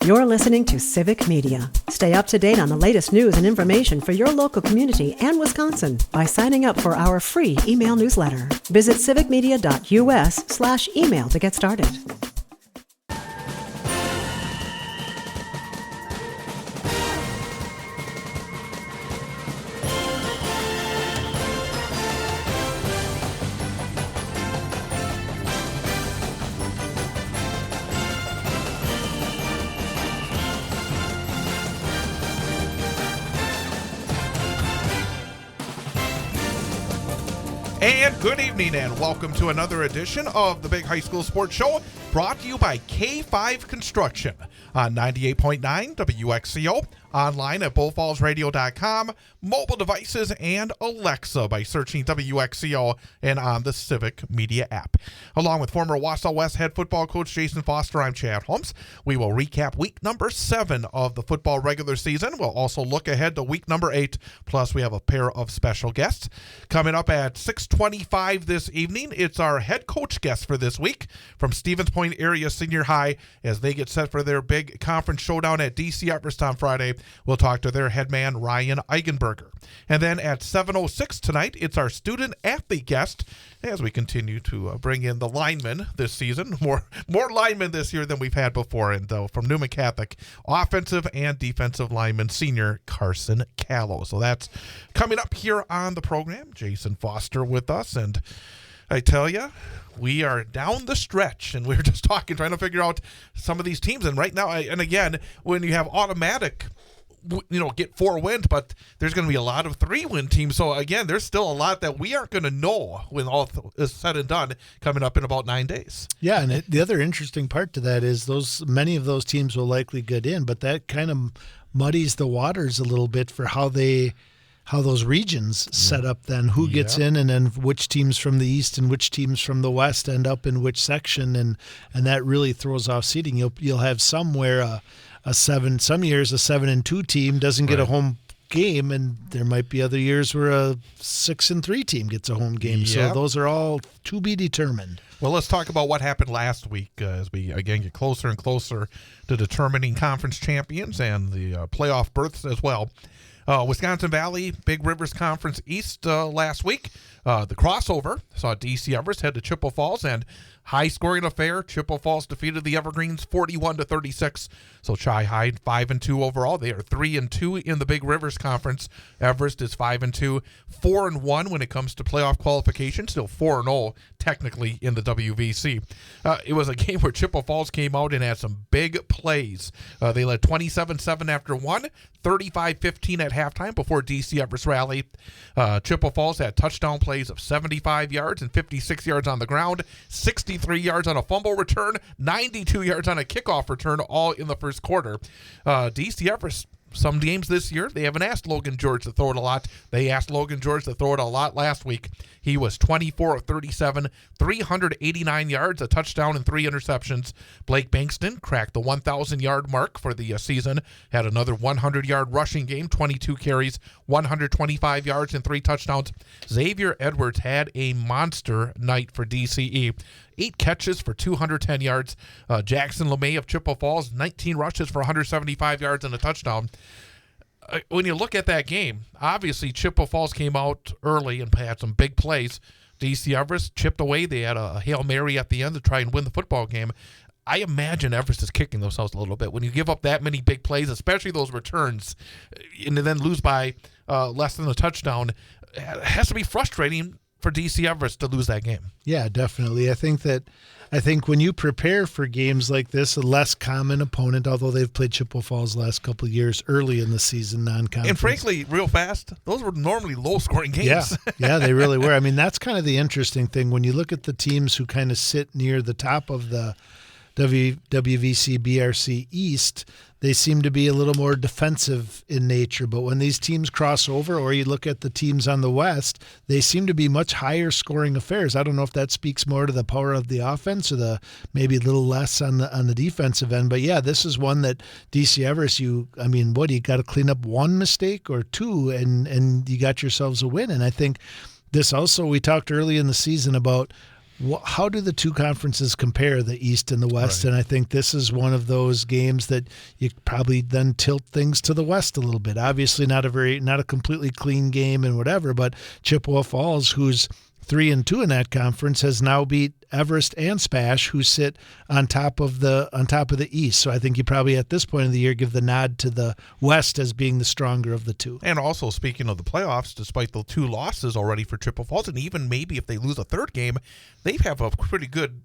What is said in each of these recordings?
You're listening to Civic Media. Stay up to date on the latest news and information for your local community and Wisconsin by signing up for our free email newsletter. Visit civicmedia.us/email to get started. And good evening and welcome to another edition of the Big High School Sports Show, brought to you by K5 Construction on 98.9 WXCO, online at bullfallsradio.com, mobile devices, and Alexa by searching WXCO and on the Civic Media app. Along with former Wausau West head football coach Jason Foster, I'm Chad Holmes. We will recap week number 7 of the football regular season. We'll also look ahead to week number 8, plus we have a pair of special guests. Coming up at 6:25 this evening, it's our head coach guest for this week from Stevens Point Area Senior High as they get set for their big conference showdown at DC Everest on Friday. We'll talk to their head man, Ryan Eigenberger. And then at 7:06 tonight, it's our student-athlete guest as we continue to bring in the linemen this season. More linemen this year than we've had before. And from Newman Catholic, offensive and defensive lineman, senior Carson Calo. So that's coming up here on the program. Jason Foster with us. And I tell you, we are down the stretch, and we were just trying to figure out some of these teams. And right now, and again, when you have automatic, get 4 wins, but there's going to be a lot of 3-win teams. So again, there's still a lot that we aren't going to know when all is said and done coming up in about 9 days. Yeah, and the other interesting part to that is many of those teams will likely get in, but that kind of muddies the waters a little bit for how those regions set up then, who gets in, and then which teams from the East and which teams from the West end up in which section, and that really throws off seeding. You'll have somewhere some years a 7-2 team doesn't get a home game, and there might be other years where a 6-3 team gets a home game. Yep. So those are all to be determined. Well, let's talk about what happened last week as we, again, get closer and closer to determining conference champions and the playoff berths as well. Wisconsin Valley, Big Rivers Conference East last week. The crossover saw DC Everest head to Chippewa Falls, and high-scoring affair. Chippewa Falls defeated the Evergreens 41-36. So Chi-High 5-2 overall. They are 3-2 in the Big Rivers Conference. Everest is 5-2, 4-1 when it comes to playoff qualification. Still 4-0 technically in the WVC. It was a game where Chippewa Falls came out and had some big plays. They led 27-7 after 1, 35-15 at halftime before DC Everest rallied. Chippewa Falls had touchdown plays of 75 yards and 56 yards on the ground, 63 yards on a fumble return, 92 yards on a kickoff return, all in the first quarter. DC Everest, some games this year, they haven't asked Logan George to throw it a lot. They asked Logan George to throw it a lot last week. He was 24 of 37, 389 yards, a touchdown, and 3 interceptions. Blake Bankston cracked the 1,000-yard mark for the season, had another 100-yard rushing game, 22 carries, 125 yards, and 3 touchdowns. Xavier Edwards had a monster night for DCE. 8 catches for 210 yards. Jackson LeMay of Chippewa Falls, 19 rushes for 175 yards and a touchdown. When you look at that game, obviously Chippewa Falls came out early and had some big plays. DC Everest chipped away. They had a Hail Mary at the end to try and win the football game. I imagine Everest is kicking themselves a little bit. When you give up that many big plays, especially those returns, and then lose by less than a touchdown, it has to be frustrating for DC Everest to lose that game. Yeah, definitely. I think when you prepare for games like this, a less common opponent, although they've played Chippewa Falls the last couple of years early in the season, non-conference. And frankly, real fast, those were normally low-scoring games. Yeah, they really were. I mean, that's kind of the interesting thing. When you look at the teams who kind of sit near the top of the WVC BRC East, they seem to be a little more defensive in nature. But when these teams cross over, or you look at the teams on the West, they seem to be much higher scoring affairs. I don't know if that speaks more to the power of the offense or the maybe a little less on the defensive end. But yeah, this is one that DC Everest, you got to clean up one mistake or two, and you got yourselves a win. And I think this also, we talked early in the season about how do the two conferences compare, the East and the West? Right. And I think this is one of those games that you probably then tilt things to the West a little bit. Obviously not a completely clean game and whatever, but Chippewa Falls, who's 3-2 in that conference, has now beat Everest and SPASH, who sit on top of the East. So I think you probably at this point of the year give the nod to the West as being the stronger of the two. And also, speaking of the playoffs, despite the 2 losses already for Chippewa Falls, and even maybe if they lose a third game, they have a pretty good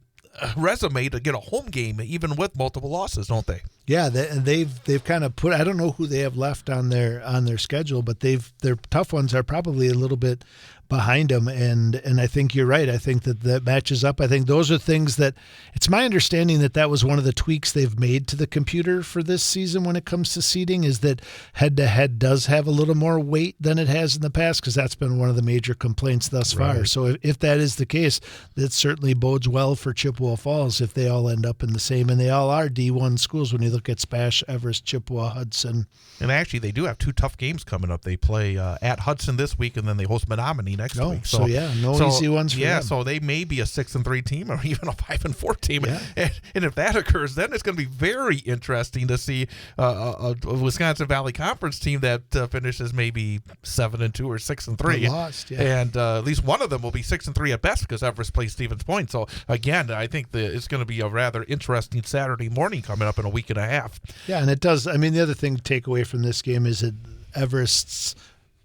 resume to get a home game, even with multiple losses, don't they? Yeah, they've kind of put. I don't know who they have left on their schedule, but their tough ones are probably a little bit behind them, and I think you're right. I think that matches up. I think those are things that it's my understanding that was one of the tweaks they've made to the computer for this season when it comes to seeding, is that head-to-head does have a little more weight than it has in the past, because that's been one of the major complaints thus far. Right. So if that is the case, that certainly bodes well for Chippewa Falls if they all end up in the same, and they all are D1 schools when you look at SPASH, Everest, Chippewa, Hudson. And actually, they do have 2 tough games coming up. They play at Hudson this week, and then they host Menominee next week. So easy ones for them. So they may be a 6-3 team or even a 5-4 team. Yeah. And if that occurs, then it's going to be very interesting to see a Wisconsin Valley Conference team that finishes maybe 7-2 or 6-3. Lost, yeah. And at least one of them will be 6-3 at best, because Everest plays Stevens Point. So again, I think it's going to be a rather interesting Saturday morning coming up in a week and a half. Yeah, and it does. I mean, the other thing to take away from this game is that Everest's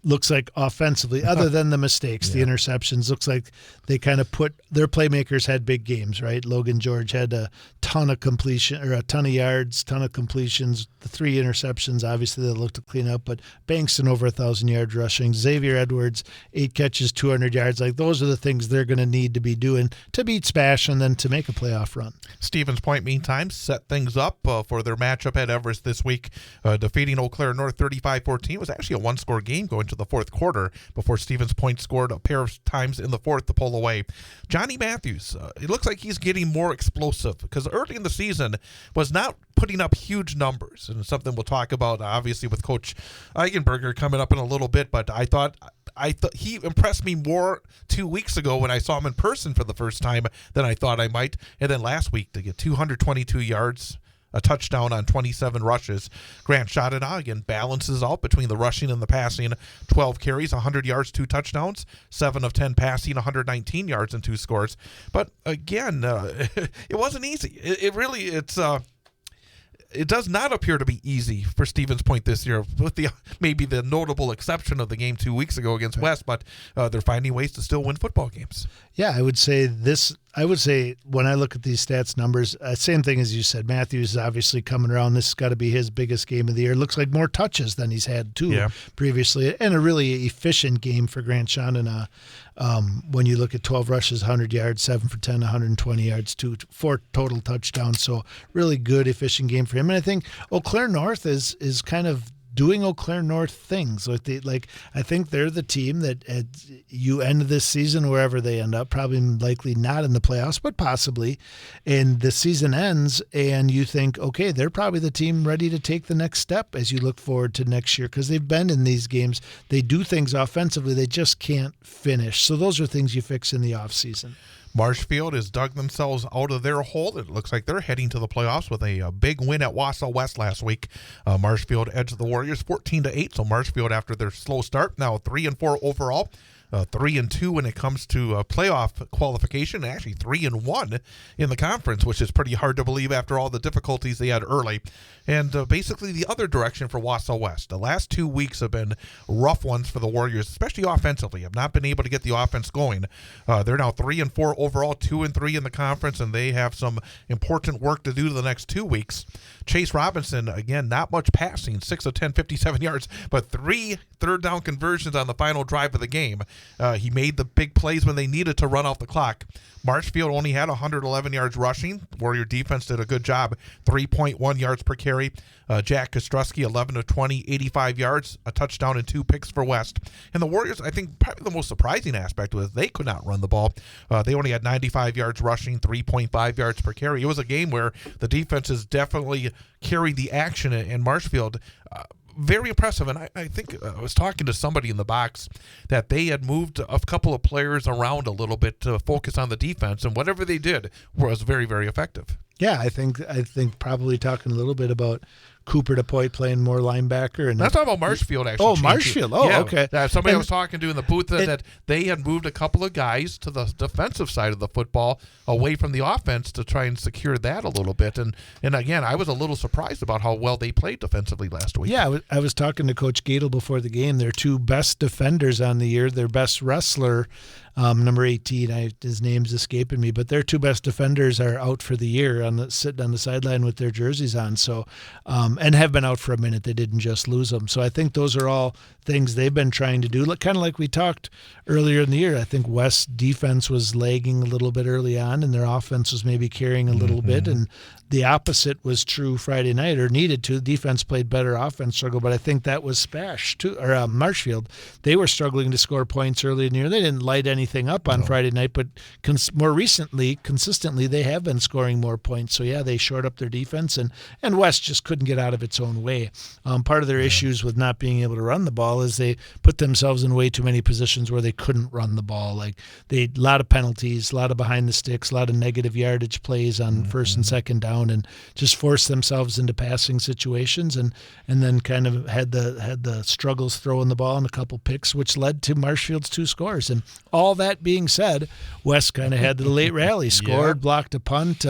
looks like offensively, other than the mistakes, the interceptions, looks like they kind of put their playmakers had big games, right? Logan George had a ton of completion, or a ton of yards, ton of completions. The 3 interceptions, obviously they look to clean up, but Bankston over 1,000 yards rushing. Xavier Edwards, 8 catches, 200 yards. Like, those are the things they're going to need to be doing to beat SPASH and then to make a playoff run. Stevens Point, meantime, set things up for their matchup at Everest this week, defeating Eau Claire North 35-14. It was actually a 1-score game going to the 4th quarter before Stevens Point scored a pair of times in the 4th to pull away. Johnny Matthews, it looks like he's getting more explosive, because early in the season was not putting up huge numbers, and it's something we'll talk about obviously with Coach Eigenberger coming up in a little bit, but I thought he impressed me more 2 weeks ago when I saw him in person for the first time than I thought I might, and then last week to get 222 yards, a touchdown on 27 rushes. Grant Chaudenat again balances out between the rushing and the passing. 12 carries, 100 yards, 2 touchdowns, 7 of 10 passing, 119 yards and 2 scores. But again, it wasn't easy. It does not appear to be easy for Stevens Point this year, with maybe the notable exception of the game 2 weeks ago against West, but they're finding ways to still win football games. Yeah, I would say when I look at these stats numbers, same thing as you said. Matthews is obviously coming around. This has got to be his biggest game of the year. Looks like more touches than he's had previously, and a really efficient game for Grant Chaudenat. When you look at 12 rushes, 100 yards, 7 for 10, 120 yards, 4 total touchdowns. So really good, efficient game for him. And I think Eau Claire North is kind of doing Eau Claire North things. I think they're the team that you end this season wherever they end up, probably likely not in the playoffs, but possibly. And the season ends and you think, okay, they're probably the team ready to take the next step as you look forward to next year, because they've been in these games. They do things offensively. They just can't finish. So those are things you fix in the offseason. Marshfield has dug themselves out of their hole. It looks like they're heading to the playoffs with a big win at Wausau West last week. Marshfield edged the Warriors 14-8. So Marshfield, after their slow start, now 3-4 overall. 3-2 when it comes to playoff qualification, and actually 3-1 in the conference, which is pretty hard to believe after all the difficulties they had early. And basically the other direction for Wausau West. The last 2 weeks have been rough ones for the Warriors, especially offensively. Have not been able to get the offense going. They're now 3-4 overall, 2-3 in the conference, and they have some important work to do the next 2 weeks. Chase Robinson, again, not much passing, 6 of 10, 57 yards, but 3 third-down conversions on the final drive of the game. He made the big plays when they needed to run off the clock. Marshfield only had 111 yards rushing. Warrior defense did a good job, 3.1 yards per carry. Jack Kostrowski, 11 of 20, 85 yards, a touchdown and 2 picks for West. And the Warriors, I think probably the most surprising aspect was they could not run the ball. They only had 95 yards rushing, 3.5 yards per carry. It was a game where the defenses definitely carried the action, and Marshfield very impressive. And I think I was talking to somebody in the box that they had moved a couple of players around a little bit to focus on the defense, and whatever they did was very, very effective. Yeah, I think probably talking a little bit about Cooper DePoy playing more linebacker. And that's all about Marshfield, actually. Oh, Marshfield. Oh, yeah, okay. Somebody I was talking to in the booth that they had moved a couple of guys to the defensive side of the football away from the offense to try and secure that a little bit. And again, I was a little surprised about how well they played defensively last week. Yeah, I was talking to Coach Gadel before the game. Their two best defenders on the year, their best wrestler, number 18, his name's escaping me, but their two best defenders are out for the year, sitting on the sideline with their jerseys on. So, and have been out for a minute. They didn't just lose them. So I think those are all things they've been trying to do. Kind of like we talked earlier in the year. I think West's defense was lagging a little bit early on, and their offense was maybe carrying a little bit. And the opposite was true Friday night, or needed to. The defense played better, offense struggled, but I think that was SPASH too, or Marshfield. They were struggling to score points early in the year. They didn't light anything up on Friday night, but more recently, consistently, they have been scoring more points. So yeah, they shored up their defense, and West just couldn't get out of its own way. Part of their issues with not being able to run the ball is they put themselves in way too many positions where they couldn't run the ball. Like a lot of penalties, a lot of behind the sticks, a lot of negative yardage plays on first and second down, and just forced themselves into passing situations, and then kind of had the struggles throwing the ball and a couple picks, which led to Marshfield's 2 scores. And all that being said, West kind of had the late rally, scored, blocked a punt.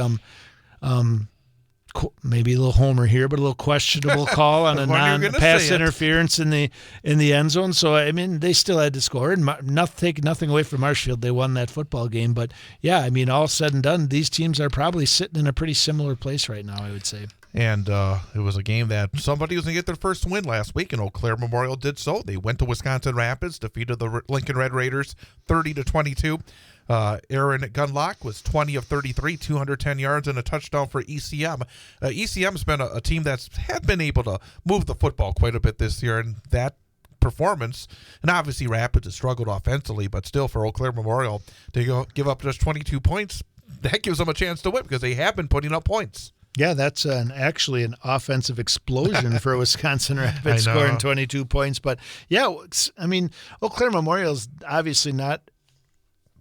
Maybe a little homer here, but a little questionable call on a non-pass interference in the end zone. So I mean, they still had to score, and take nothing away from Marshfield. They won that football game. But yeah, I mean, all said and done, these teams are probably sitting in a pretty similar place right now, I would say. And it was a game that somebody was going to get their first win last week, and Eau Claire Memorial did so. They went to Wisconsin Rapids, defeated the Lincoln Red Raiders 30-22. Aaron Gunlock was 20 of 33, 210 yards and a touchdown for ECM. ECM's been a team that had been able to move the football quite a bit this year, and that performance, and obviously Rapids has struggled offensively, but still for Eau Claire Memorial to give up just 22 points, that gives them a chance to win because they have been putting up points. Yeah, that's actually an offensive explosion for Wisconsin Rapids, scoring 22 points. But yeah, I mean, Eau Claire Memorial's obviously not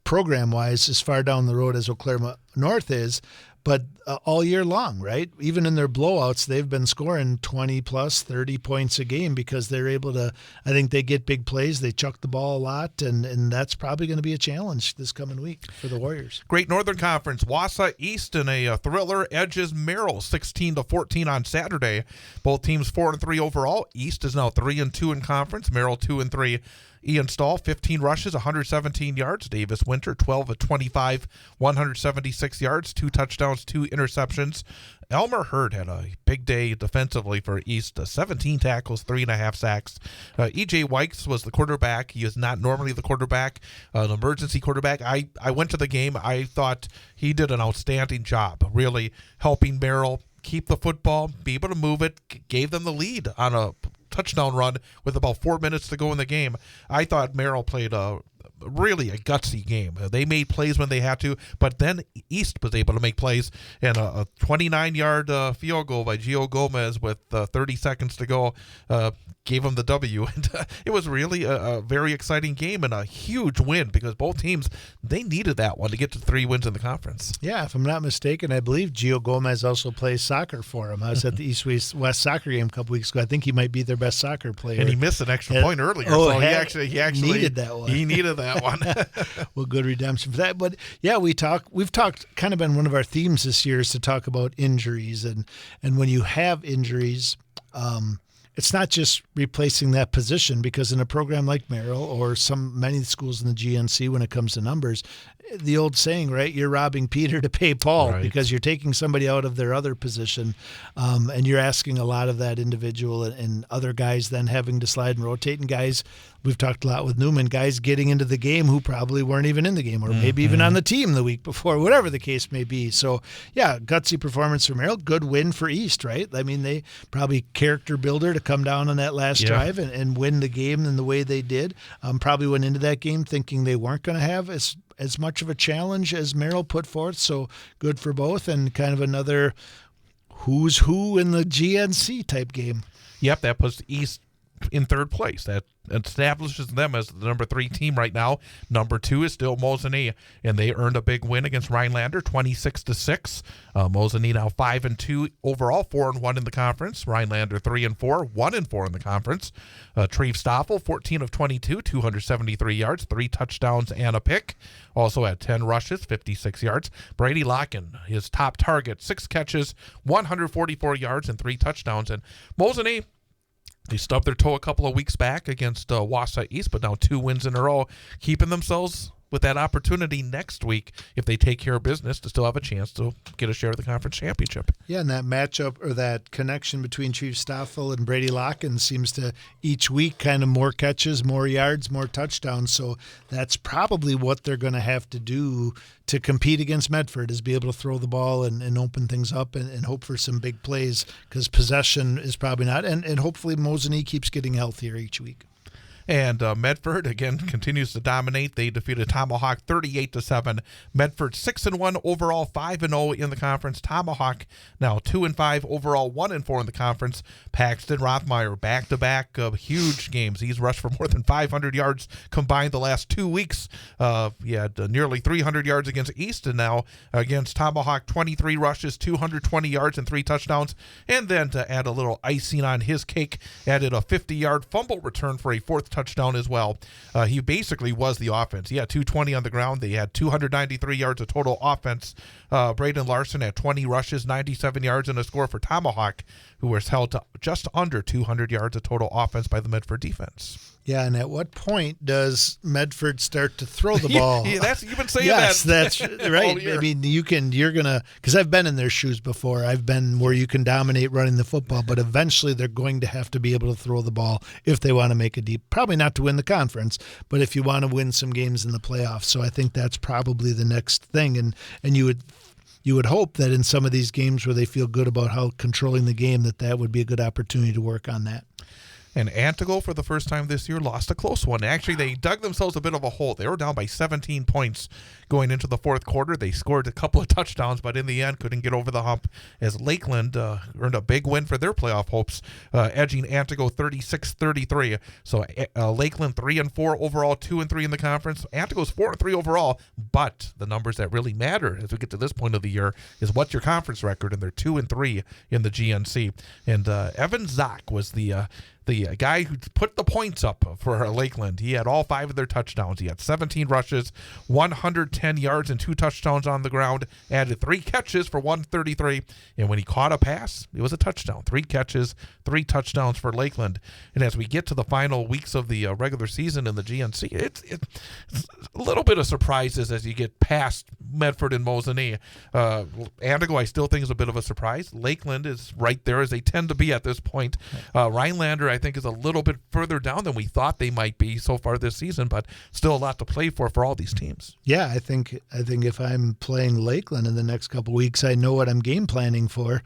program-wise as far down the road as Eau Claire North is, but all year long, right? Even in their blowouts, they've been scoring 20 plus, 30 points a game because they're able to, I think they get big plays, they chuck the ball a lot, and that's probably going to be a challenge this coming week for the Warriors. Great Northern Conference, Wausau East in a thriller edges Merrill 16-14 on Saturday. Both teams 4-3 overall. East is now 3-2 in conference, Merrill 2-3. Ian Stahl, 15 rushes, 117 yards. Davis Winter, 12 of 25, 176 yards, 2 touchdowns, 2 interceptions. Elmer Hurd had a big day defensively for East, 17 tackles, 3.5 sacks. E.J. Wykes was the quarterback. He is not normally the quarterback, an emergency quarterback. I went to the game. I thought he did an outstanding job, really helping Merrill keep the football, be able to move it, gave them the lead on a touchdown run with about 4 minutes to go in the game. I thought Merrill played really a gutsy game. They made plays when they had to, but then East was able to make plays, and a 29-yard field goal by Gio Gomez with 30 seconds to go gave them the W. And it was really a very exciting game and a huge win because both teams, they needed that one to get to 3 wins in the conference. Yeah, if I'm not mistaken, I believe Gio Gomez also plays soccer for him. I was at the East-West soccer game a couple weeks ago. I think he might be their best soccer player. And he missed an extra point earlier, so he actually needed that one. He needed that one. Well, good redemption for that. But yeah, we've talked, kind of been one of our themes this year is to talk about injuries, and when you have injuries, it's not just replacing that position, because in a program like Merrill or many schools in the GNC, when it comes to numbers, the old saying, right? You're robbing Peter to pay Paul, right? Because you're taking somebody out of their other position, and you're asking a lot of that individual, and other guys then having to slide and rotate, and guys, we've talked a lot with Newman, guys getting into the game who probably weren't even in the game, or maybe even on the team the week before, whatever the case may be. So yeah, gutsy performance for Merrill, good win for East, right? I mean, they probably character builder to come down on that last drive and win the game in the way they did. Probably went into that game thinking they weren't going to have as much of a challenge as Merrill put forth. So good for both, and kind of another, who's who in the GNC type game. Yep, that puts East in third place. That establishes them as the number 3 team right now. Number 2 is still Mosinee, and they earned a big win against Rhinelander, 26-6. Mosinee now 5-2 overall, 4-1 in the conference. Rhinelander 3-4, 1-4 in the conference. Treve Stoffel, 14 of 22, 273 yards, 3 touchdowns and a pick. Also had 10 rushes, 56 yards. Brady Locken, his top target, 6 catches, 144 yards and 3 touchdowns. And Mosinee, they stubbed their toe a couple of weeks back against Wausau East, but now 2 wins in a row, keeping themselves with that opportunity next week, if they take care of business, to still have a chance to get a share of the conference championship. Yeah, and that matchup or that connection between Treve Stoffel and Brady Locken seems to each week kind of more catches, more yards, more touchdowns. So that's probably what they're going to have to do to compete against Medford, is be able to throw the ball and open things up and hope for some big plays, because possession is probably not. And hopefully Mosinee keeps getting healthier each week. And Medford, again, continues to dominate. They defeated Tomahawk 38-7. Medford 6-1 overall, 5-0 in the conference. Tomahawk now 2-5 overall, 1-4 in the conference. Paxton Rothmeyer, back-to-back huge games. He's rushed for more than 500 yards combined the last 2 weeks. He had nearly 300 yards against East, and now against Tomahawk, 23 rushes, 220 yards, and 3 touchdowns. And then to add a little icing on his cake, added a 50-yard fumble return for a 4th touchdown as well. He basically was the offense. He had 220 on the ground. They had 293 yards of total offense. Braden Larson had 20 rushes, 97 yards, and a score for Tomahawk, who was held to just under 200 yards of total offense by the Medford defense. Yeah, and at what point does Medford start to throw the ball? You've been saying yes, that. Yes, that's right. I mean, you're going to, because I've been in their shoes before. I've been where you can dominate running the football, but eventually they're going to have to be able to throw the ball if they want to make a deep, probably not to win the conference, but if you want to win some games in the playoffs. So I think that's probably the next thing. And you would hope that in some of these games where they feel good about how controlling the game, that would be a good opportunity to work on that. And Antigo, for the first time this year, lost a close one. Actually, they dug themselves a bit of a hole. They were down by 17 points going into the 4th quarter. They scored a couple of touchdowns, but in the end couldn't get over the hump, as Lakeland earned a big win for their playoff hopes, edging Antigo 36-33. So Lakeland 3-4 overall, 2-3 in the conference. Antigo's 4-3 overall, but the numbers that really matter as we get to this point of the year is what's your conference record, and they're 2-3 in the GNC. And Evan Zock was the guy who put the points up for Lakeland. He had all 5 of their touchdowns. He had 17 rushes, 110 yards, and 2 touchdowns on the ground. Added 3 catches for 133. And when he caught a pass, it was a touchdown. 3 catches, 3 touchdowns for Lakeland. And as we get to the final weeks of the regular season in the GNC, it's a little bit of surprises as you get past Medford and Mosinee. Antigo, I still think, is a bit of a surprise. Lakeland is right there as they tend to be at this point. Rhinelander, I think, is a little bit further down than we thought they might be so far this season, but still a lot to play for all these teams. Yeah, I think if I'm playing Lakeland in the next couple of weeks, I know what I'm game planning for,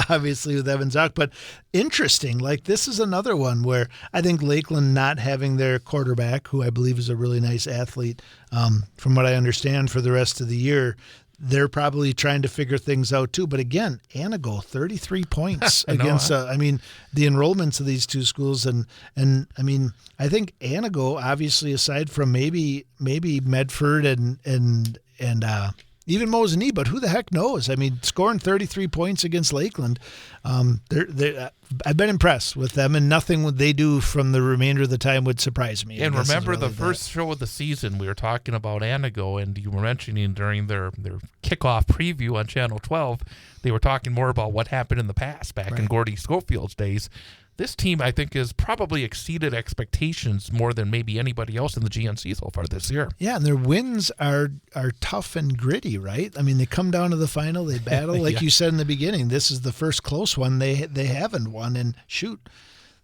obviously with Evan Zock. But interesting, like this is another one where I think Lakeland not having their quarterback, who I believe is a really nice athlete, from what I understand for the rest of the year, they're probably trying to figure things out too. But again, Antigo, 33 points against, the enrollments of these two schools. And I mean, I think Antigo, obviously, aside from maybe Medford and even Mosinee, but who the heck knows? I mean, scoring 33 points against Lakeland, I've been impressed with them, and nothing they do from the remainder of the time would surprise me. And remember the first show of the season, we were talking about Antigo, and you were mentioning during their kickoff preview on Channel 12, they were talking more about what happened in the past, back in Gordy Schofield's days. This team, I think, has probably exceeded expectations more than maybe anybody else in the GNC so far this year. Yeah, and their wins are tough and gritty, right? I mean, they come down to the final, they battle. Like you said in the beginning, this is the first close one they haven't won. And shoot,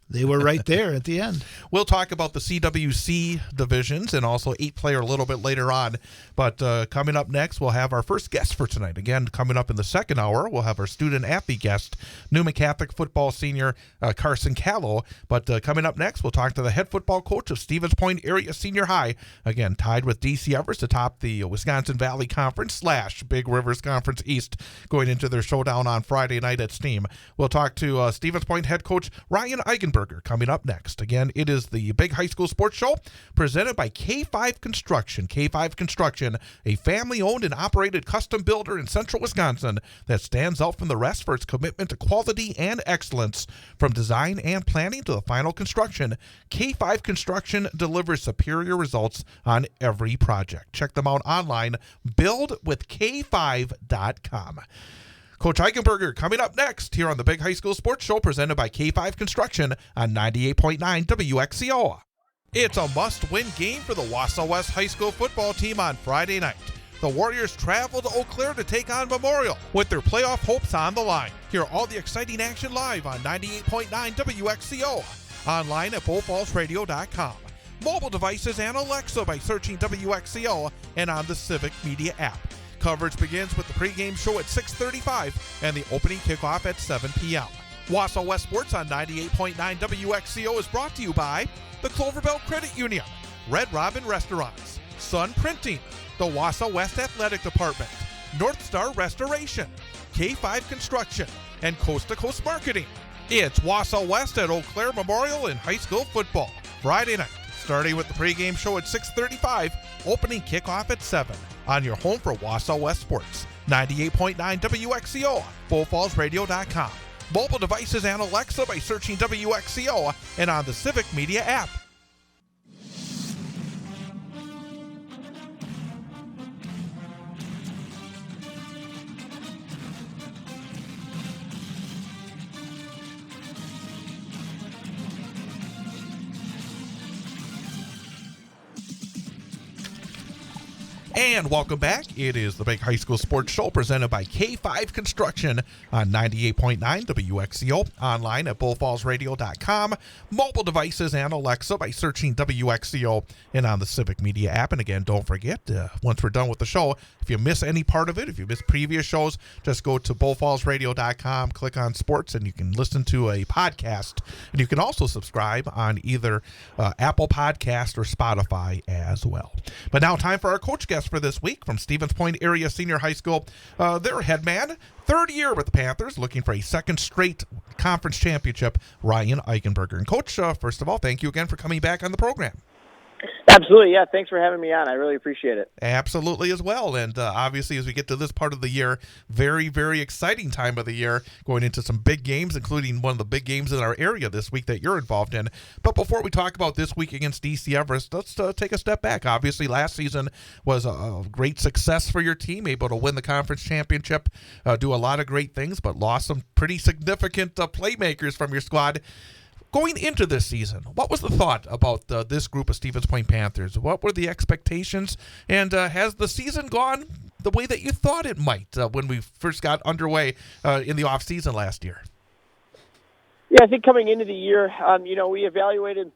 They were right there at the end. We'll talk about the CWC divisions and also 8-player a little bit later on. But coming up next, we'll have our first guest for tonight. Again, coming up in the second hour, we'll have our student-athlete guest, Newman Catholic football senior Carson Calo. But coming up next, we'll talk to the head football coach of Stevens Point Area Senior High. Again, tied with DC Everest atop the Wisconsin Valley Conference / Big Rivers Conference East, going into their showdown on Friday night at Steam. We'll talk to Stevens Point head coach Ryan Eigenberger coming up next. Again, it is the Big High School Sports Show presented by K5 Construction. K5 Construction, a family-owned and operated custom builder in central Wisconsin that stands out from the rest for its commitment to quality and excellence. From design and planning to the final construction, K5 Construction delivers superior results on every project. Check them out online, buildwithk5.com. Coach Eigenberger coming up next here on the Big High School Sports Show presented by K5 Construction on 98.9 WXCO. It's a must-win game for the Wausau West High School football team on Friday night. The Warriors travel to Eau Claire to take on Memorial with their playoff hopes on the line. Hear all the exciting action live on 98.9 WXCO, online at BowFallsRadio.com. Mobile devices and Alexa by searching WXCO and on the Civic Media app. Coverage begins with the pregame show at 6:35 and the opening kickoff at 7 p.m. Wausau West Sports on 98.9 WXCO is brought to you by the Cloverbell Credit Union, Red Robin Restaurants, Sun Printing, the Wausau West Athletic Department, North Star Restoration, K5 Construction, and Coast to Coast Marketing. It's Wausau West at Eau Claire Memorial in high school football. Friday night, starting with the pregame show at 6:35, opening kickoff at 7 on your home for Wausau West Sports, 98.9 WXCO, BowFallsRadio.com. Mobile devices and Alexa by searching WXCO and on the Civic Media app. And welcome back. It is the Big High School Sports Show presented by K5 Construction on 98.9 WXCO, online at BowFallsRadio.com, mobile devices and Alexa by searching WXCO and on the Civic Media app. And again, don't forget, once we're done with the show, if you miss any part of it, if you miss previous shows, just go to BowFallsRadio.com, click on sports, and you can listen to a podcast. And you can also subscribe on either Apple Podcast or Spotify as well. But now time for our coach guest for this week from Stevens Point Area Senior High School. Their head man, third year with the Panthers, looking for a second straight conference championship, Ryan Eigenberger. And Coach, first of all, thank you again for coming back on the program. Absolutely, yeah. Thanks for having me on. I really appreciate it. Absolutely as well. And obviously, as we get to this part of the year, very, very exciting time of the year, going into some big games, including one of the big games in our area this week that you're involved in. But before we talk about this week against DC Everest, let's take a step back. Obviously, last season was a great success for your team, able to win the conference championship, do a lot of great things, but lost some pretty significant playmakers from your squad. Going into this season, what was the thought about this group of Stevens Point Panthers? What were the expectations? And has the season gone the way that you thought it might when we first got underway in the offseason last year? Yeah, I think coming into the year, we evaluated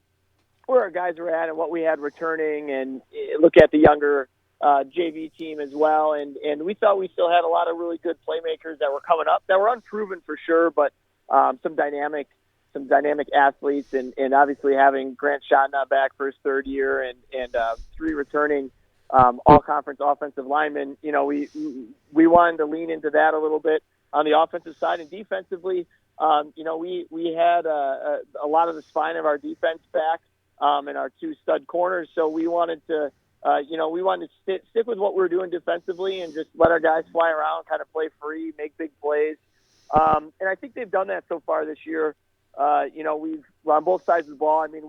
where our guys were at and what we had returning and look at the younger JV team as well. And we thought we still had a lot of really good playmakers that were coming up that were unproven for sure, but some dynamic athletes, and obviously having Grant Shotna back for his third year and three returning all-conference offensive linemen. We wanted to lean into that a little bit on the offensive side, and defensively, we had a lot of the spine of our defense back and our two stud corners. So we wanted to, stick with what we were doing defensively and just let our guys fly around, kind of play free, make big plays. And I think they've done that so far this year. We've on both sides of the ball. I mean,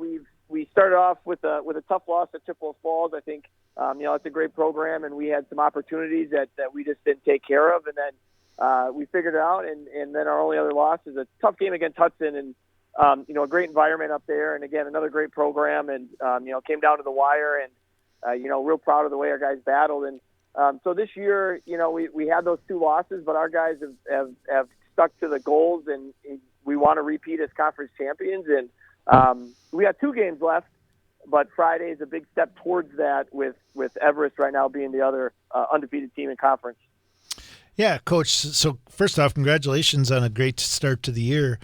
we started off with a tough loss at Chippewa Falls. I think it's a great program, and we had some opportunities that we just didn't take care of, and then we figured it out. And then our only other loss is a tough game against Hudson, and a great environment up there, and again another great program, and came down to the wire, and real proud of the way our guys battled. And so this year, we had those two losses, but our guys have stuck to the goals, and we want to repeat as conference champions. And We got 2 games left, but Friday is a big step towards that with Everest right now being the other undefeated team in conference. Yeah, Coach. So first off, congratulations on a great start to the year.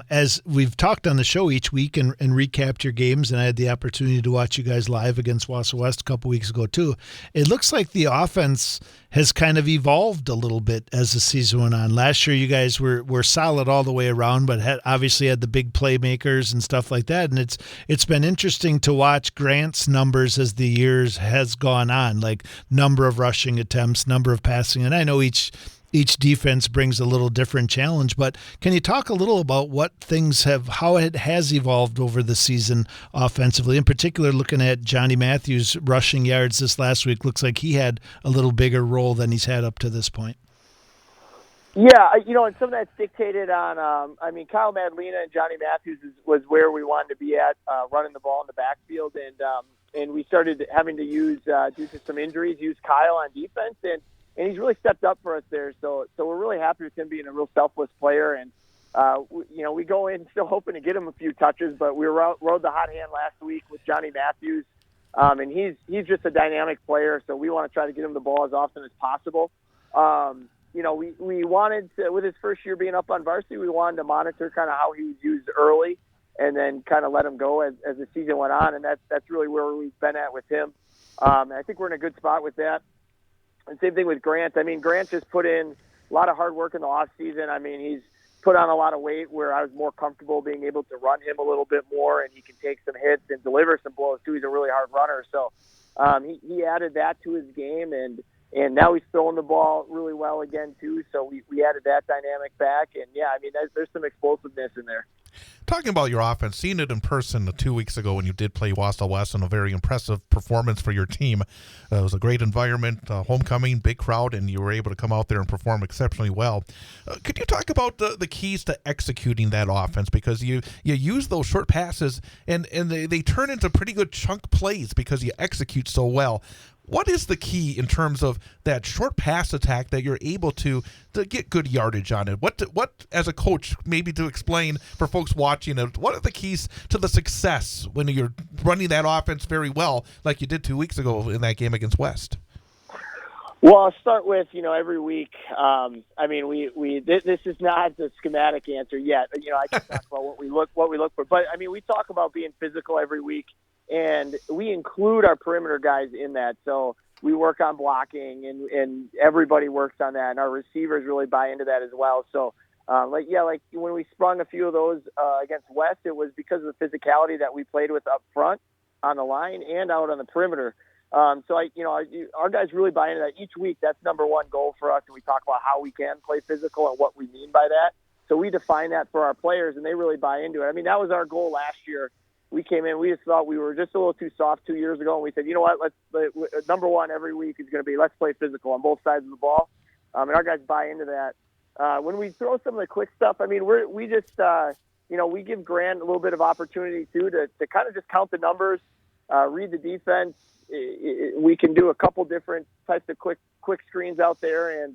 As we've talked on the show each week and recapped your games, and I had the opportunity to watch you guys live against Wausau West a couple weeks ago too, it looks like the offense has kind of evolved a little bit as the season went on. Last year you guys were solid all the way around, but obviously had the big playmakers and stuff like that. And it's been interesting to watch Grant's numbers as the years has gone on, like number of rushing attempts, number of passing. And I know each defense brings a little different challenge, but can you talk a little about how it has evolved over the season offensively? In particular, looking at Johnny Matthews' rushing yards this last week, looks like he had a little bigger role than he's had up to this point. Yeah, and some of that's dictated on, Kyle Madalena and Johnny Matthews was where we wanted to be at, running the ball in the backfield, and we started having to use, due to some injuries, use Kyle on defense, and he's really stepped up for us there. So we're really happy with him being a real selfless player. And, we go in still hoping to get him a few touches, but we rode the hot hand last week with Johnny Matthews. And he's just a dynamic player. So we want to try to get him the ball as often as possible. We wanted to, with his first year being up on varsity, we wanted to monitor kind of how he was used early and then kind of let him go as the season went on. And that's really where we've been at with him. And I think we're in a good spot with that. And same thing with Grant. Grant just put in a lot of hard work in the off season. He's put on a lot of weight where I was more comfortable being able to run him a little bit more, and he can take some hits and deliver some blows too. He's a really hard runner. So he added that to his game, and now he's throwing the ball really well again too. So we added that dynamic back, and there's some explosiveness in there. Talking about your offense, seeing it in person 2 weeks ago when you did play Wausau West, and a very impressive performance for your team. It was a great environment, homecoming, big crowd, and you were able to come out there and perform exceptionally well. Could you talk about the keys to executing that offense? Because you use those short passes, and they turn into pretty good chunk plays because you execute so well. What is the key in terms of that short pass attack that you're able to get good yardage on it? What as a coach, maybe to explain for folks watching it, what are the keys to the success when you're running that offense very well, like you did 2 weeks ago in that game against West? Well, I'll start with, every week. This is not the schematic answer yet. I can talk about what we look for, but we talk about being physical every week. And we include our perimeter guys in that. So we work on blocking, and everybody works on that. And our receivers really buy into that as well. So, like when we sprung a few of those against West, it was because of the physicality that we played with up front on the line and out on the perimeter. Our guys really buy into that. Each week, that's number one goal for us. And we talk about how we can play physical and what we mean by that. So we define that for our players, and they really buy into it. That was our goal last year. We came in, we just thought we were just a little too soft 2 years ago, and we said, you know what, number one every week is going to be let's play physical on both sides of the ball. And our guys buy into that. When we throw some of the quick stuff, we give Grant a little bit of opportunity too to kind of just count the numbers, read the defense. We can do a couple different types of quick screens out there, and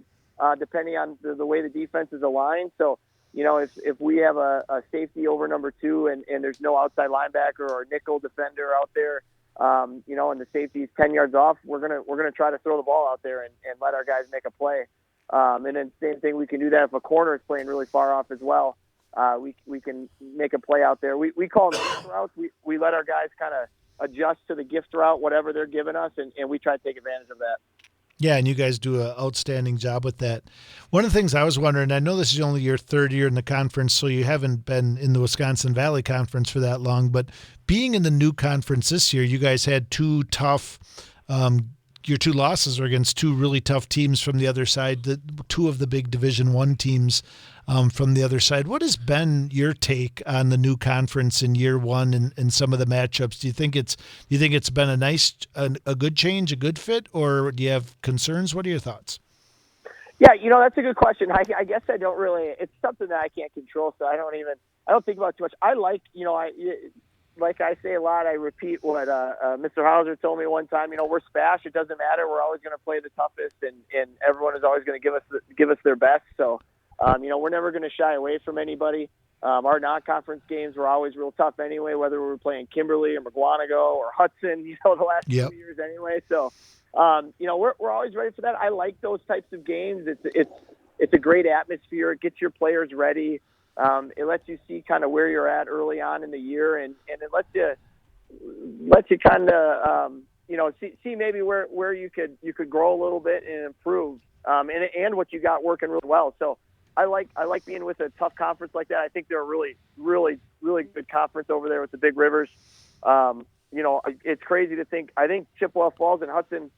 depending on the way the defense is aligned. So, if we have a safety over number 2 and there's no outside linebacker or nickel defender out there, and the safety is 10 yards off, we're gonna try to throw the ball out there and let our guys make a play. And then same thing, we can do that if a corner is playing really far off as well. We can make a play out there. We call them gift routes. We let our guys kind of adjust to the gift route, whatever they're giving us, and we try to take advantage of that. Yeah, and you guys do an outstanding job with that. One of the things I was wondering, I know this is only your third year in the conference, so you haven't been in the Wisconsin Valley Conference for that long, but being in the new conference this year, you guys had two tough your two losses are against two really tough teams from the other side, two of the big Division I teams from the other side. What has been your take on the new conference in year one and some of the matchups? Do you think it's been a good change, a good fit, or do you have concerns? What are your thoughts? Yeah, that's a good question. I guess I don't really. It's something that I can't control, so I don't think about it too much. I like I say a lot, I repeat what Mr. Hauser told me one time. We're SPASH. It doesn't matter. We're always going to play the toughest, and everyone is always going to give us their best. So, we're never going to shy away from anybody. Our non-conference games were always real tough anyway, whether we were playing Kimberly or McGuanago or Hudson, the last 2 years anyway. So, we're always ready for that. I like those types of games. It's a great atmosphere. It gets your players ready. It lets you see kind of where you're at early on in the year, and it lets you kind of see maybe where you could grow a little bit and improve, and what you got working really well. So I like being with a tough conference like that. I think they're a really, really, really good conference over there with the Big Rivers. It's crazy to think. I think Chippewa Falls and Hudson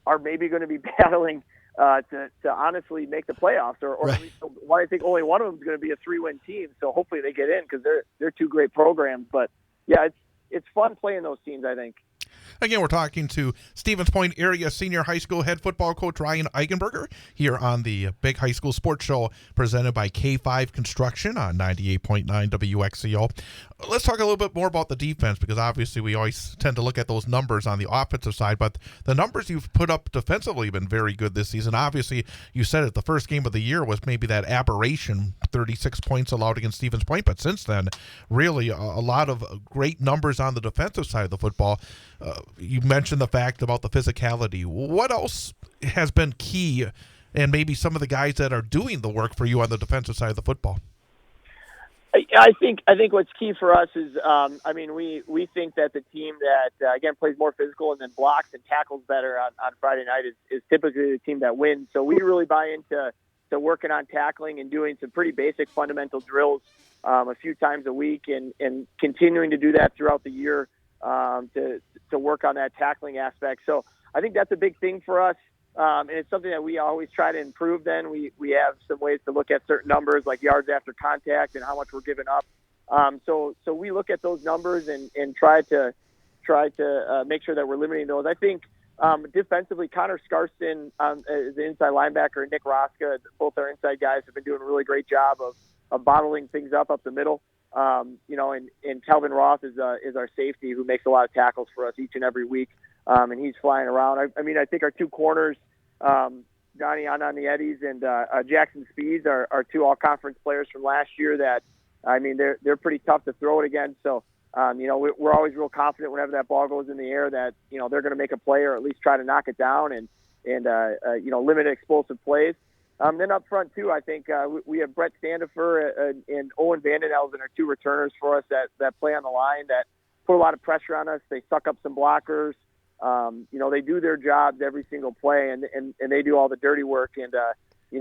are maybe going to be battling to honestly make the playoffs, or right. At least I think only one of them is going to be a 3-win team. So hopefully they get in because they're two great programs. But yeah, it's fun playing those teams, I think. Again, we're talking to Stevens Point area senior high school head football coach Ryan Eigenberger here on the Big High School Sports Show presented by K5 Construction on 98.9 WXCO. Let's talk a little bit more about the defense, because obviously we always tend to look at those numbers on the offensive side, but the numbers you've put up defensively have been very good this season. Obviously, you said it, the first game of the year was maybe that aberration, 36 points allowed against Stevens Point, but since then, really a lot of great numbers on the defensive side of the football. You mentioned the fact about the physicality. What else has been key, and maybe some of the guys that are doing the work for you on the defensive side of the football? I think what's key for us is, we think that the team that, again, plays more physical and then blocks and tackles better on Friday night is typically the team that wins. So we really buy into working on tackling and doing some pretty basic fundamental drills a few times a week, and continuing to do that throughout the year to work on that tackling aspect. So I think that's a big thing for us. And it's something that we always try to improve. Then we have some ways to look at certain numbers like yards after contact and how much we're giving up. So we look at those numbers and try to make sure that we're limiting those. I think defensively, Connor Scarston is the inside linebacker, and Nick Roska, both our inside guys, have been doing a really great job of bottling things up the middle. And Calvin Roth is our safety, who makes a lot of tackles for us each and every week. And he's flying around. I think our two corners, Donnie Ananiedis and Jackson Speeds, are two all-conference players from last year that, they're pretty tough to throw it against. So, we're always real confident whenever that ball goes in the air that, they're going to make a play or at least try to knock it down and limit explosive plays. Then up front, too, I think we have Brett Standifer and Owen Vandenelzen are two returners for us that play on the line that put a lot of pressure on us. They suck up some blockers. They do their jobs every single play, and they do all the dirty work. And,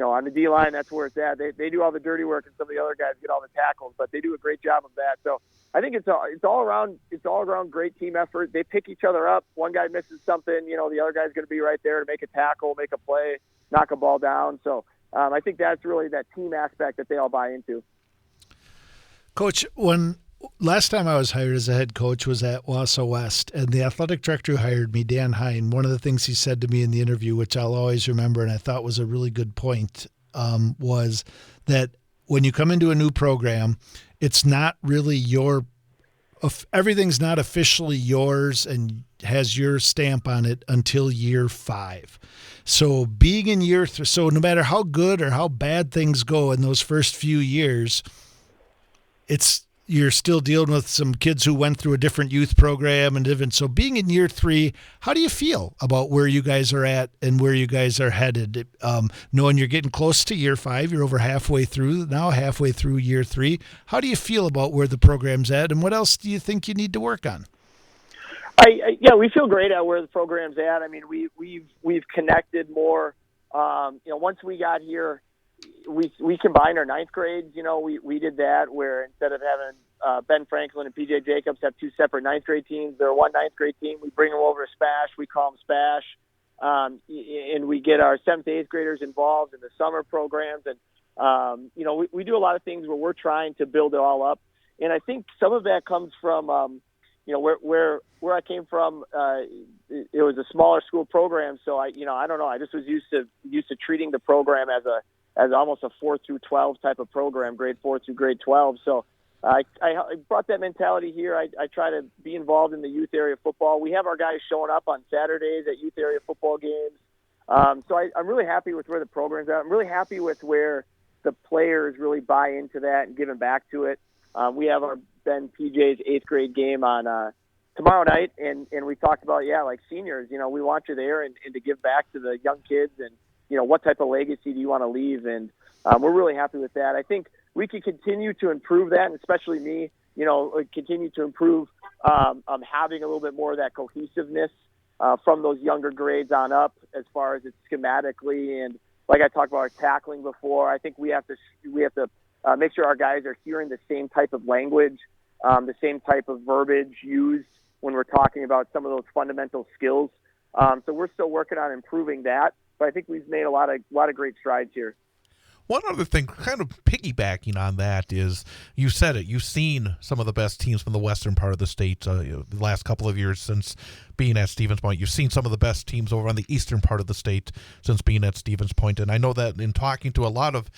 on the D-line, that's where it's at. They do all the dirty work, and some of the other guys get all the tackles, but they do a great job of that. So I think it's all around great team effort. They pick each other up. One guy misses something, the other guy's going to be right there to make a tackle, make a play, knock a ball down. So I think that's really that team aspect that they all buy into. Coach, last time I was hired as a head coach was at Wausau West, and the athletic director who hired me, Dan Hine, one of the things he said to me in the interview, which I'll always remember and I thought was a really good point, was that when you come into a new program, it's not really everything's not officially yours and has your stamp on it until year 5. So being in year 3, so no matter how good or how bad things go in those first few years, you're still dealing with some kids who went through a different youth program and different. So being in year 3, how do you feel about where you guys are at and where you guys are headed? Knowing you're getting close to year 5, you're over halfway through year 3. How do you feel about where the program's at, and what else do you think you need to work on? We feel great at where the program's at. We've connected more. Once we got here, we combined our ninth grades. We did that where instead of having Ben Franklin and PJ Jacobs have two separate ninth grade teams, they're one ninth grade team. We bring them over to SPASH. We call them SPASH. And we get our 7th to 8th graders involved in the summer programs. And, we do a lot of things where we're trying to build it all up. And I think some of that comes from, where I came from, it was a smaller school program. So I don't know. I just was used to treating the program as almost a 4 through 12 type of program, grade 4 through grade 12. So I brought that mentality here. I try to be involved in the youth area football. We have our guys showing up on Saturdays at youth area football games. So I'm really happy with where the program's at. I'm really happy with where the players really buy into that and giving back to it. We have our Ben PJ's 8th grade game on tomorrow night, and we talked about, like seniors, we want you there and to give back to the young kids, and, what type of legacy do you want to leave? And we're really happy with that. I think we can continue to improve that, and especially me, continue to improve having a little bit more of that cohesiveness from those younger grades on up as far as it's schematically. And like I talked about our tackling before, I think we have to make sure our guys are hearing the same type of language, the same type of verbiage used when we're talking about some of those fundamental skills. So we're still working on improving that, but I think we've made a lot of great strides here. One other thing, kind of piggybacking on that, is you said it. You've seen some of the best teams from the western part of the state the last couple of years since being at Stevens Point. You've seen some of the best teams over on the eastern part of the state since being at Stevens Point. And I know that in talking to a lot of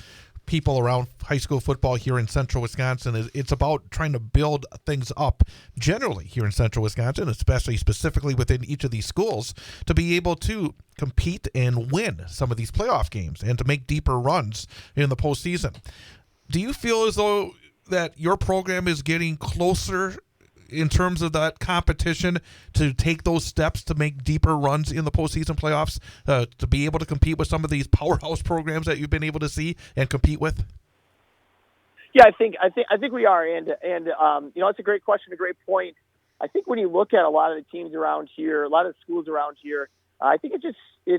people around high school football here in central Wisconsin, it's about trying to build things up generally here in central Wisconsin, especially specifically within each of these schools, to be able to compete and win some of these playoff games and to make deeper runs in the postseason. Do you feel as though that your program is getting closer in terms of that competition to take those steps to make deeper runs in the postseason playoffs, to be able to compete with some of these powerhouse programs that you've been able to see and compete with? Yeah, I think we are, and it's a great question, a great point. I think when you look at a lot of the teams around here, a lot of the schools around here, I think it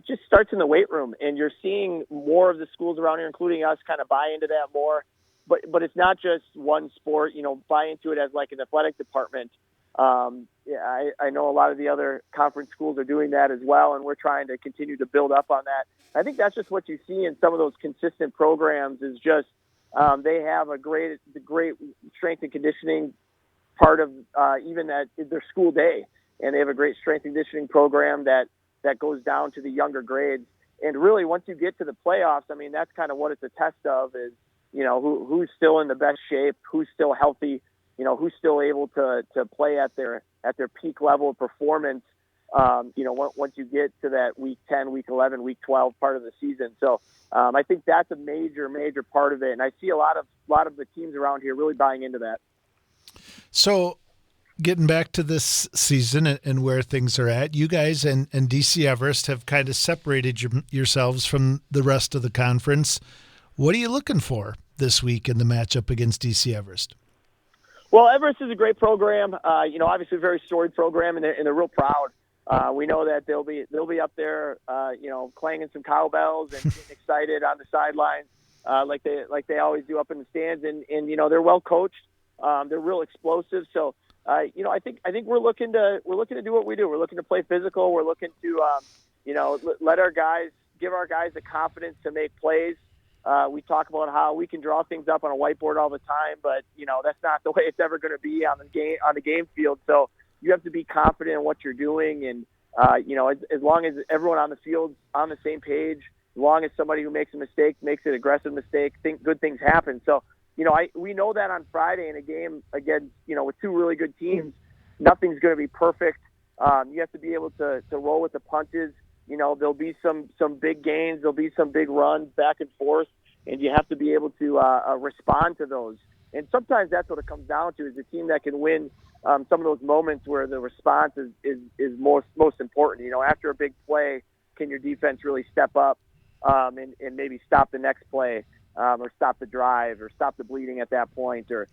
just starts in the weight room, and you're seeing more of the schools around here, including us, kind of buy into that more. But it's not just one sport, buy into it as like an athletic department. I know a lot of the other conference schools are doing that as well, and we're trying to continue to build up on that. I think that's just what you see in some of those consistent programs is just they have the great strength and conditioning part of even that their school day, and they have a great strength and conditioning program that goes down to the younger grades. And really, once you get to the playoffs, I mean, that's kind of what it's a test of is, who's still in the best shape, who's still healthy, who's still able to play at their peak level of performance, once you get to that week 10, week 11, week 12 part of the season. So I think that's a major, major part of it. And I see a lot of the teams around here really buying into that. So getting back to this season and where things are at, you guys and DC Everest have kind of separated yourselves from the rest of the conference. What are you looking for this week in the matchup against DC Everest? Well, Everest is a great program. Obviously a very storied program, and they're real proud. We know that they'll be up there, clanging some cowbells and getting excited on the sidelines, like they always do up in the stands. And they're well coached. They're real explosive. So, I think we're looking to do what we do. We're looking to play physical. We're looking to, give our guys the confidence to make plays. We talk about how we can draw things up on a whiteboard all the time, but that's not the way it's ever going to be on the game field. So you have to be confident in what you're doing, and as long as everyone on the field's on the same page, as long as somebody who makes a mistake makes an aggressive mistake, good things happen. So we know that on Friday in a game again, with two really good teams, nothing's going to be perfect. You have to be able to roll with the punches. There'll be some big gains. There'll be some big runs back and forth, and you have to be able to respond to those. And sometimes that's what it comes down to, is a team that can win some of those moments where the response is most important. After a big play, can your defense really step up and maybe stop the next play or stop the drive or stop the bleeding at that point, or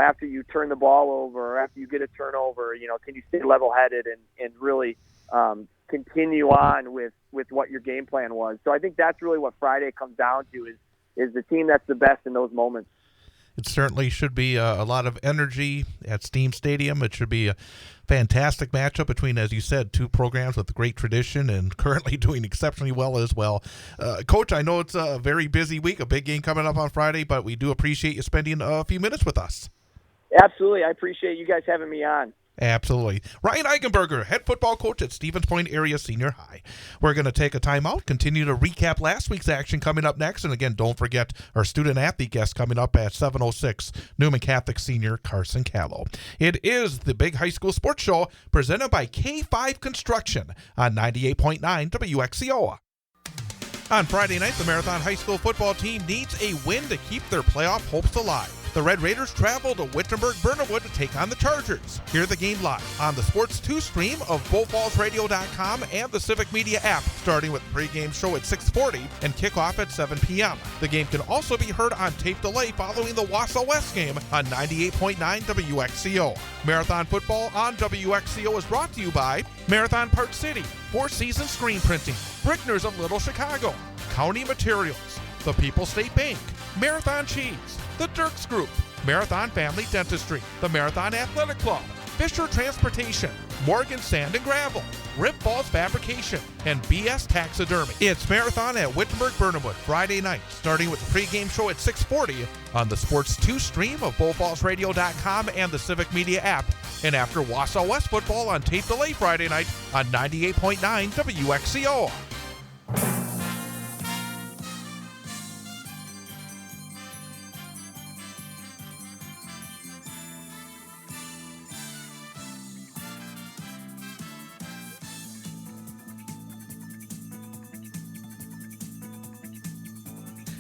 after you turn the ball over or after you get a turnover, can you stay level-headed and really continue on with what your game plan was. So I think that's really what Friday comes down to is the team that's the best in those moments. It certainly should be a lot of energy at Steam Stadium. It should be a fantastic matchup between, as you said, two programs with great tradition and currently doing exceptionally well as well. Coach, I know it's a very busy week, a big game coming up on Friday, but we do appreciate you spending a few minutes with us. Absolutely. I appreciate you guys having me on. Absolutely. Ryan Eigenberger, head football coach at Stevens Point Area Senior High. We're going to take a timeout, continue to recap last week's action coming up next. And again, don't forget our student athlete guest coming up at 7:06, Newman Catholic senior Carson Calo. It is the Big High School Sports Show presented by K5 Construction on 98.9 WXCO. On Friday night, the Marathon High School football team needs a win to keep their playoff hopes alive. The Red Raiders travel to Wittenberg-Burnhamwood to take on the Chargers. Hear the game live on the Sports 2 stream of BullFallsRadio.com and the Civic Media app, starting with the pregame show at 6:40 and kickoff at 7 p.m. The game can also be heard on tape delay following the Wausau West game on 98.9 WXCO. Marathon football on WXCO is brought to you by Marathon Park City, Four Seasons Screen Printing, Brickner's of Little Chicago, County Materials, the People's State Bank, Marathon Cheese, the Dirks Group, Marathon Family Dentistry, the Marathon Athletic Club, Fisher Transportation, Morgan Sand and Gravel, Rip Balls Fabrication, and BS Taxidermy. It's Marathon at Wittenberg-Burnhamwood Friday night, starting with the pregame show at 6:40 on the Sports 2 stream of BullFallsRadio.com and the Civic Media app, and after Wausau West football on tape delay Friday night on 98.9 WXCO.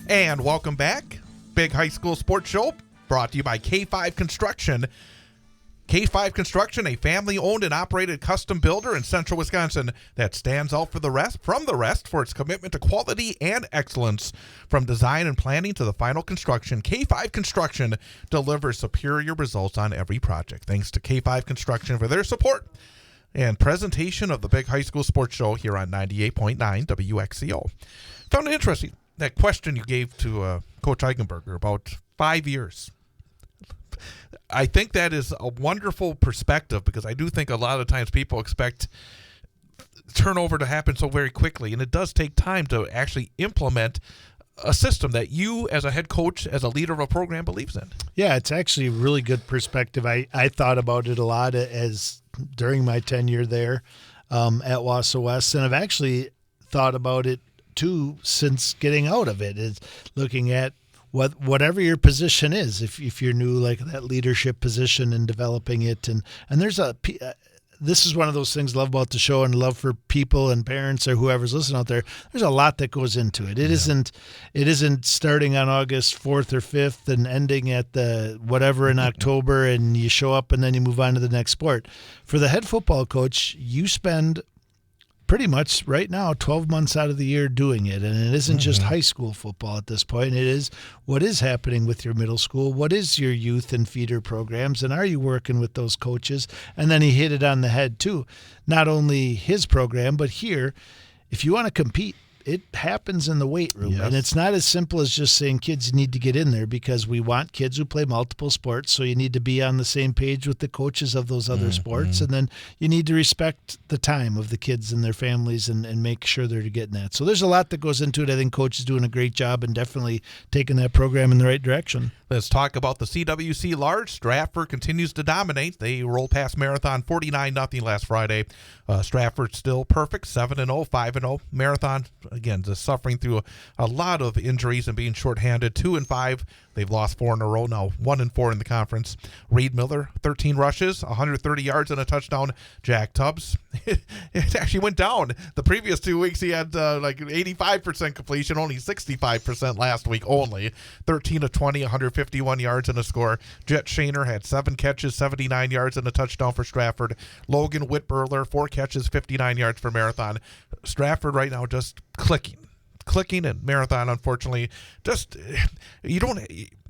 And welcome back. Big High School Sports Show brought to you by K5 Construction. K5 Construction, a family-owned and operated custom builder in central Wisconsin that stands out from the rest for its commitment to quality and excellence. From design and planning to the final construction, K5 Construction delivers superior results on every project. Thanks to K5 Construction for their support and presentation of the Big High School Sports Show here on 98.9 WXCO. Found it interesting, that question you gave to Coach Eigenberger about 5 years. I think that is a wonderful perspective, because I do think a lot of times people expect turnover to happen so very quickly, and it does take time to actually implement a system that you as a head coach, as a leader of a program, believes in. Yeah, it's actually a really good perspective. I thought about it a lot as during my tenure there at Wausau West, and I've actually thought about it too since getting out of it, is looking at whatever your position is, if you're new, like that leadership position, and developing it, and there's this is one of those things I love about the show, and love for people and parents or whoever's listening out there. There's a lot that goes into it. It isn't starting on August 4th or 5th and ending at the whatever in October, and you show up and then you move on to the next sport. For the head football coach, you spend pretty much right now 12 months out of the year doing it, and it isn't just high school football at this point. It is what is happening with your middle school, what is your youth and feeder programs, and are you working with those coaches? And then he hit it on the head too. Not only his program, but here, if you want to compete, it happens in the weight room. Yes. And it's not as simple as just saying kids need to get in there, because we want kids who play multiple sports. So you need to be on the same page with the coaches of those other sports. And then you need to respect the time of the kids and their families and make sure they're getting that. So there's a lot that goes into it. I think Coach is doing a great job and definitely taking that program in the right direction. Let's talk about the CWC Large. Stratford continues to dominate. They rolled past Marathon 49-0 last Friday. Stratford still perfect, 7-0, 5-0. Marathon, again, just suffering through a lot of injuries and being shorthanded. 2-5. They've lost 4 in a row now, 1-4 in the conference. Reed Miller, 13 rushes, 130 yards and a touchdown. Jack Tubbs, it actually went down. The previous 2 weeks he had like 85% completion, only 65% last week only. 13 of 20, 151 yards and a score. Jet Shaner had 7 catches, 79 yards and a touchdown for Stratford. Logan Whitburler, 4 catches, 59 yards for Marathon. Stratford right now just clicking, and Marathon, unfortunately, just you don't.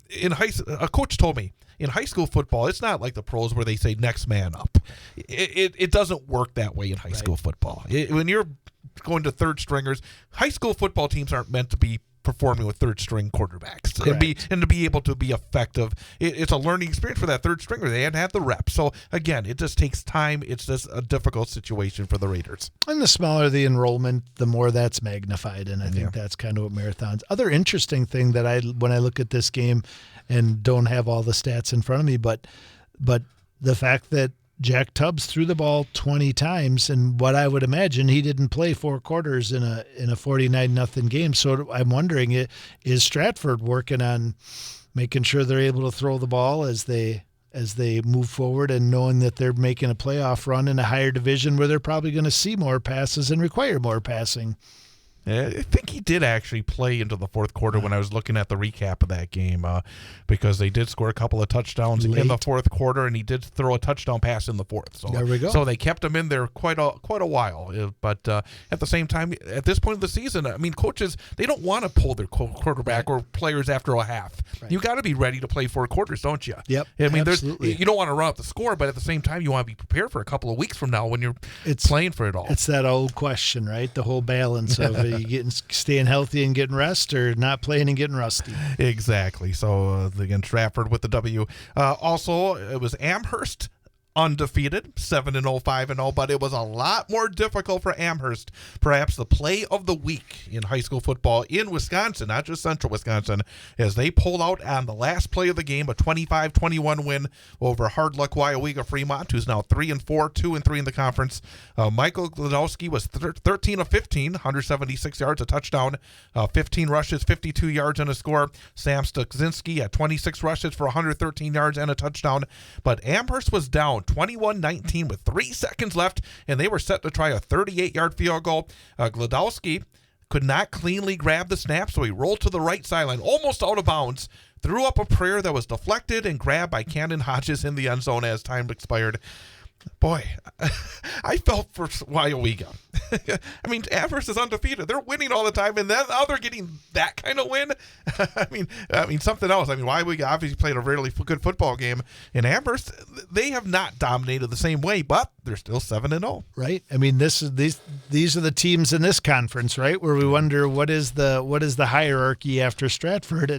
In a coach told me in high school football, it's not like the pros where they say next man up. It doesn't work that way in high school football. When you're going to third stringers, high school football teams aren't meant to be performing with third string quarterbacks and to be able to be effective. It's a learning experience for that third stringer. They hadn't had the reps. So again, it just takes time. It's just a difficult situation for the Raiders. And the smaller the enrollment, the more that's magnified. And I think that's kind of what Marathon's. Other interesting thing that when I look at this game and don't have all the stats in front of me, but the fact that Jack Tubbs threw the ball 20 times, and what I would imagine he didn't play 4 quarters in a 49-0 game. So I'm wondering, is Stratford working on making sure they're able to throw the ball as they move forward, and knowing that they're making a playoff run in a higher division where they're probably going to see more passes and require more passing? I think he did actually play into the fourth quarter when I was looking at the recap of that game, because they did score a couple of touchdowns in the fourth quarter, and he did throw a touchdown pass in the fourth. So there we go. So they kept him in there quite a while. But at the same time, at this point of the season, I mean, coaches, they don't want to pull their quarterback or players after a half. Right. You got to be ready to play 4 quarters, don't you? Yep. I mean, absolutely. You don't want to run up the score, but at the same time, you want to be prepared for a couple of weeks from now when you're playing for it all. It's that old question, right? The whole balance of you staying healthy and getting rest, or not playing and getting rusty. Exactly. So again, Stratford with the W. Also, it was Amherst, undefeated, 7-0, 5-0, but it was a lot more difficult for Amherst. Perhaps the play of the week in high school football in Wisconsin, not just central Wisconsin, as they pulled out on the last play of the game, a 25-21 win over Hard Luck Wyowega Fremont, who's now 3-4, 2-3 in the conference. Michael Gladowski was 13 of 15, 176 yards, a touchdown, 15 rushes, 52 yards, and a score. Sam Stukzinski at 26 rushes for 113 yards and a touchdown. But Amherst was down 21-19 with 3 seconds left, and they were set to try a 38-yard field goal. Gladowski could not cleanly grab the snap, so he rolled to the right sideline, almost out of bounds, threw up a prayer that was deflected and grabbed by Cannon Hodges in the end zone as time expired. Boy, I felt for Wyowega. I mean, Amherst is undefeated. They're winning all the time, and then now they're getting that kind of win. I mean, something else. I mean, Wyowega obviously played a really good football game. In Amherst, they have not dominated the same way, but they're still 7-0. Right. I mean, these are the teams in this conference, right? Where we wonder what is the hierarchy after Stratford,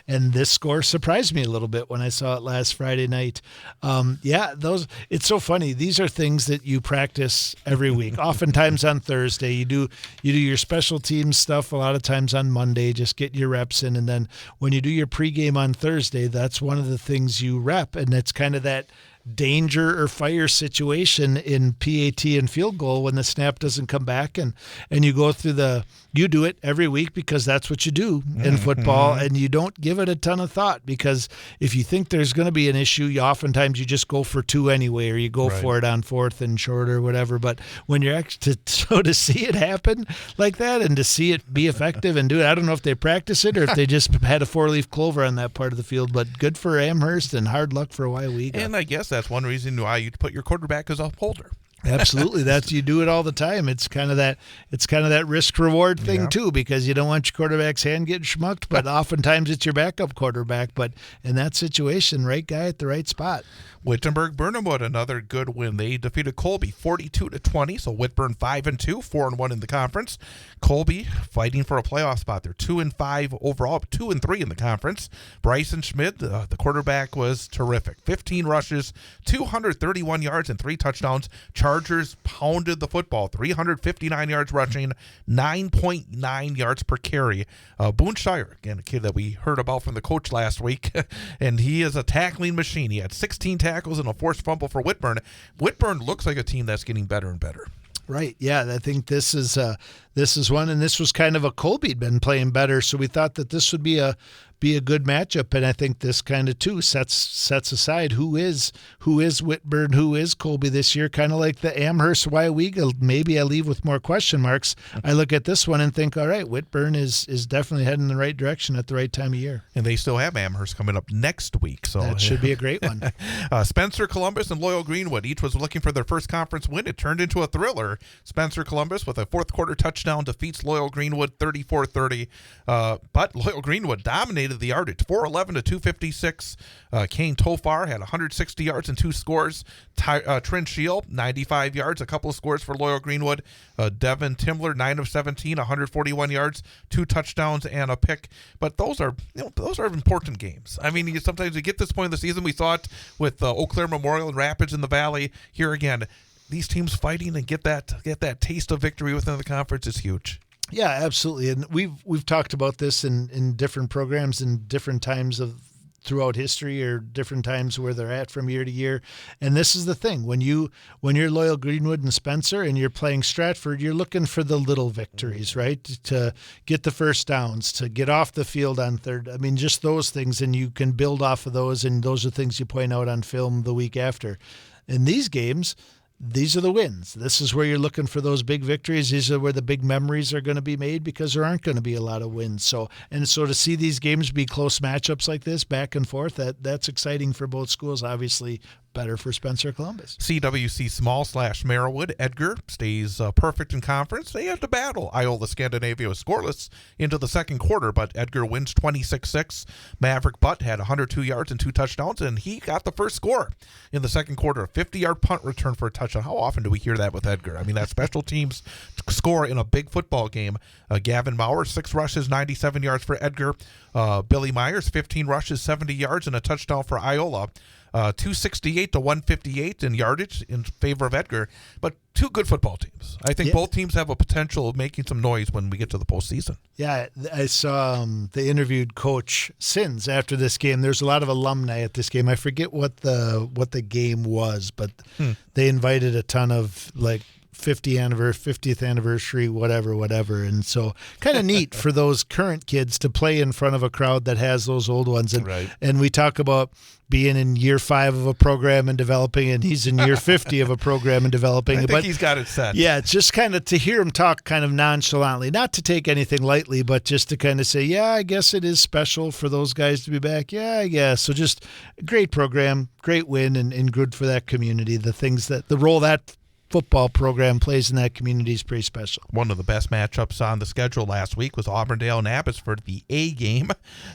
and this score surprised me a little bit when I saw it last Friday night. It's so funny. These are things that you practice every week. Oftentimes on Thursday, you do your special teams stuff a lot of times on Monday, just get your reps in, and then when you do your pregame on Thursday, that's one of the things you rep, and it's kind of that danger or fire situation in PAT and field goal when the snap doesn't come back, and you go through you do it every week because that's what you do in football, and you don't give it a ton of thought, because if you think there's going to be an issue, oftentimes you just go for 2 anyway, or you go for it on 4th and short or whatever. But when you're to see it happen like that, and to see it be effective and do it, I don't know if they practice it or if they just had a 4-leaf clover on that part of the field, but good for Amherst and hard luck for Wyowega. And I guess that's one reason why you put your quarterback as a holder. Absolutely. You do it all the time. It's kind of that risk reward thing too, because you don't want your quarterback's hand getting schmucked, but oftentimes it's your backup quarterback. But in that situation, right guy at the right spot. Wittenberg-Burnhamwood, another good win. They defeated Colby 42-20, so Whitburn 5-2, 4-1 in the conference. Colby fighting for a playoff spot. They're 2-5 overall, 2-3 in the conference. Bryson Schmidt, the quarterback, was terrific. 15 rushes, 231 yards, and 3 touchdowns. Chargers pounded the football, 359 yards rushing, 9.9 yards per carry. Boone Shire, again, a kid that we heard about from the coach last week, and he is a tackling machine. He had 16 tackles and a forced fumble for Whitburn. Whitburn looks like a team that's getting better and better. Right. Yeah, I think this is one, and this was kind of a Colby'd been playing better, so we thought that this would be a good matchup, and I think this kind of too sets aside who is Whitburn, who is Colby this year, kind of like the Amherst Wyowega. Maybe I leave with more question marks. I look at this one and think, all right, Whitburn is definitely heading in the right direction at the right time of year. And they still have Amherst coming up next week, so that should be a great one. Spencer Columbus and Loyal Greenwood each was looking for their first conference win. It turned into a thriller. Spencer Columbus with a fourth quarter touchdown defeats Loyal Greenwood 34-30, but Loyal Greenwood dominated the yardage, 411-256. Kane Tofar had 160 yards and 2 scores. Trent Shield, 95 yards, a couple of scores for Loyal Greenwood. Devin Timler, 9 of 17, 141 yards, 2 touchdowns and a pick. But those are important games. I mean, sometimes you get this point in the season. We saw it with Eau Claire Memorial and Rapids in the Valley. Here again, these teams fighting and get that taste of victory within the conference is huge. Yeah, absolutely. And we've talked about this in different programs in different times throughout history, or different times where they're at from year to year. And this is the thing. When you're Loyal Greenwood and Spencer and you're playing Stratford, you're looking for the little victories, right? To get the first downs, to get off the field on third. I mean, just those things, and you can build off of those, and those are things you point out on film the week after. In these games, these are the wins. This is where you're looking for those big victories. These are where the big memories are going to be made because there aren't going to be a lot of wins. So to see these games be close matchups like this, back and forth, that's exciting for both schools. Obviously, better for Spencer Columbus. CWC Small /Merrillwood. Edgar stays perfect in conference. They have to battle Iola Scandinavia scoreless into the second quarter, but Edgar wins 26-6. Maverick Butt had 102 yards and 2 touchdowns, and he got the first score in the second quarter. A 50-yard punt return for a touchdown. How often do we hear that with Edgar? I mean, that special teams score in a big football game. Gavin Maurer, 6 rushes, 97 yards for Edgar. Billy Myers, 15 rushes, 70 yards, and a touchdown for Iola. 268 to 158 in yardage in favor of Edgar, but two good football teams. I think both teams have a potential of making some noise when we get to the postseason. Yeah, I saw they interviewed Coach Sins after this game. There's a lot of alumni at this game. I forget what the game was, but they invited a ton of 50th anniversary, whatever. And so kind of neat for those current kids to play in front of a crowd that has those old ones. And, right. And we talk about being in year 5 of a program and developing, and he's in year 50 of a program and developing. I think he's got it set. Yeah, it's just kind of to hear him talk kind of nonchalantly, not to take anything lightly, but just to kind of say, yeah, I guess it is special for those guys to be back. Yeah, I guess. So just a great program, great win, and good for that community. The role that football program plays in that community is pretty special. One of the best matchups on the schedule last week was Auburndale and Abbotsford, the A game.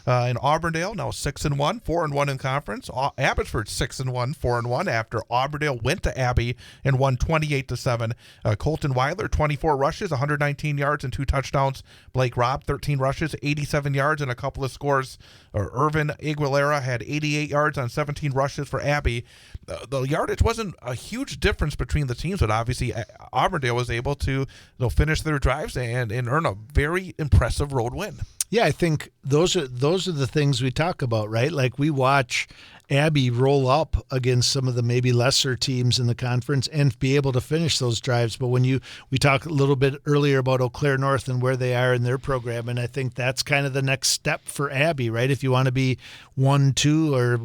In Auburndale, now 6-1, 4-1 in conference. Abbotsford 6-1, 4-1 after Auburndale went to Abbey and won 28-7. Colton Weiler, 24 rushes, 119 yards and 2 touchdowns. Blake Robb, 13 rushes, 87 yards and a couple of scores. Irvin Aguilera had 88 yards on 17 rushes for Abbey. The yardage wasn't a huge difference between the teams, but obviously Auburndale was able to finish their drives and earn a very impressive road win. Yeah, I think those are the things we talk about, right? Like we watch Abbey roll up against some of the maybe lesser teams in the conference and be able to finish those drives. But when we talked a little bit earlier about Eau Claire North and where they are in their program, and I think that's kind of the next step for Abbey, right? If you want to be 1-2 or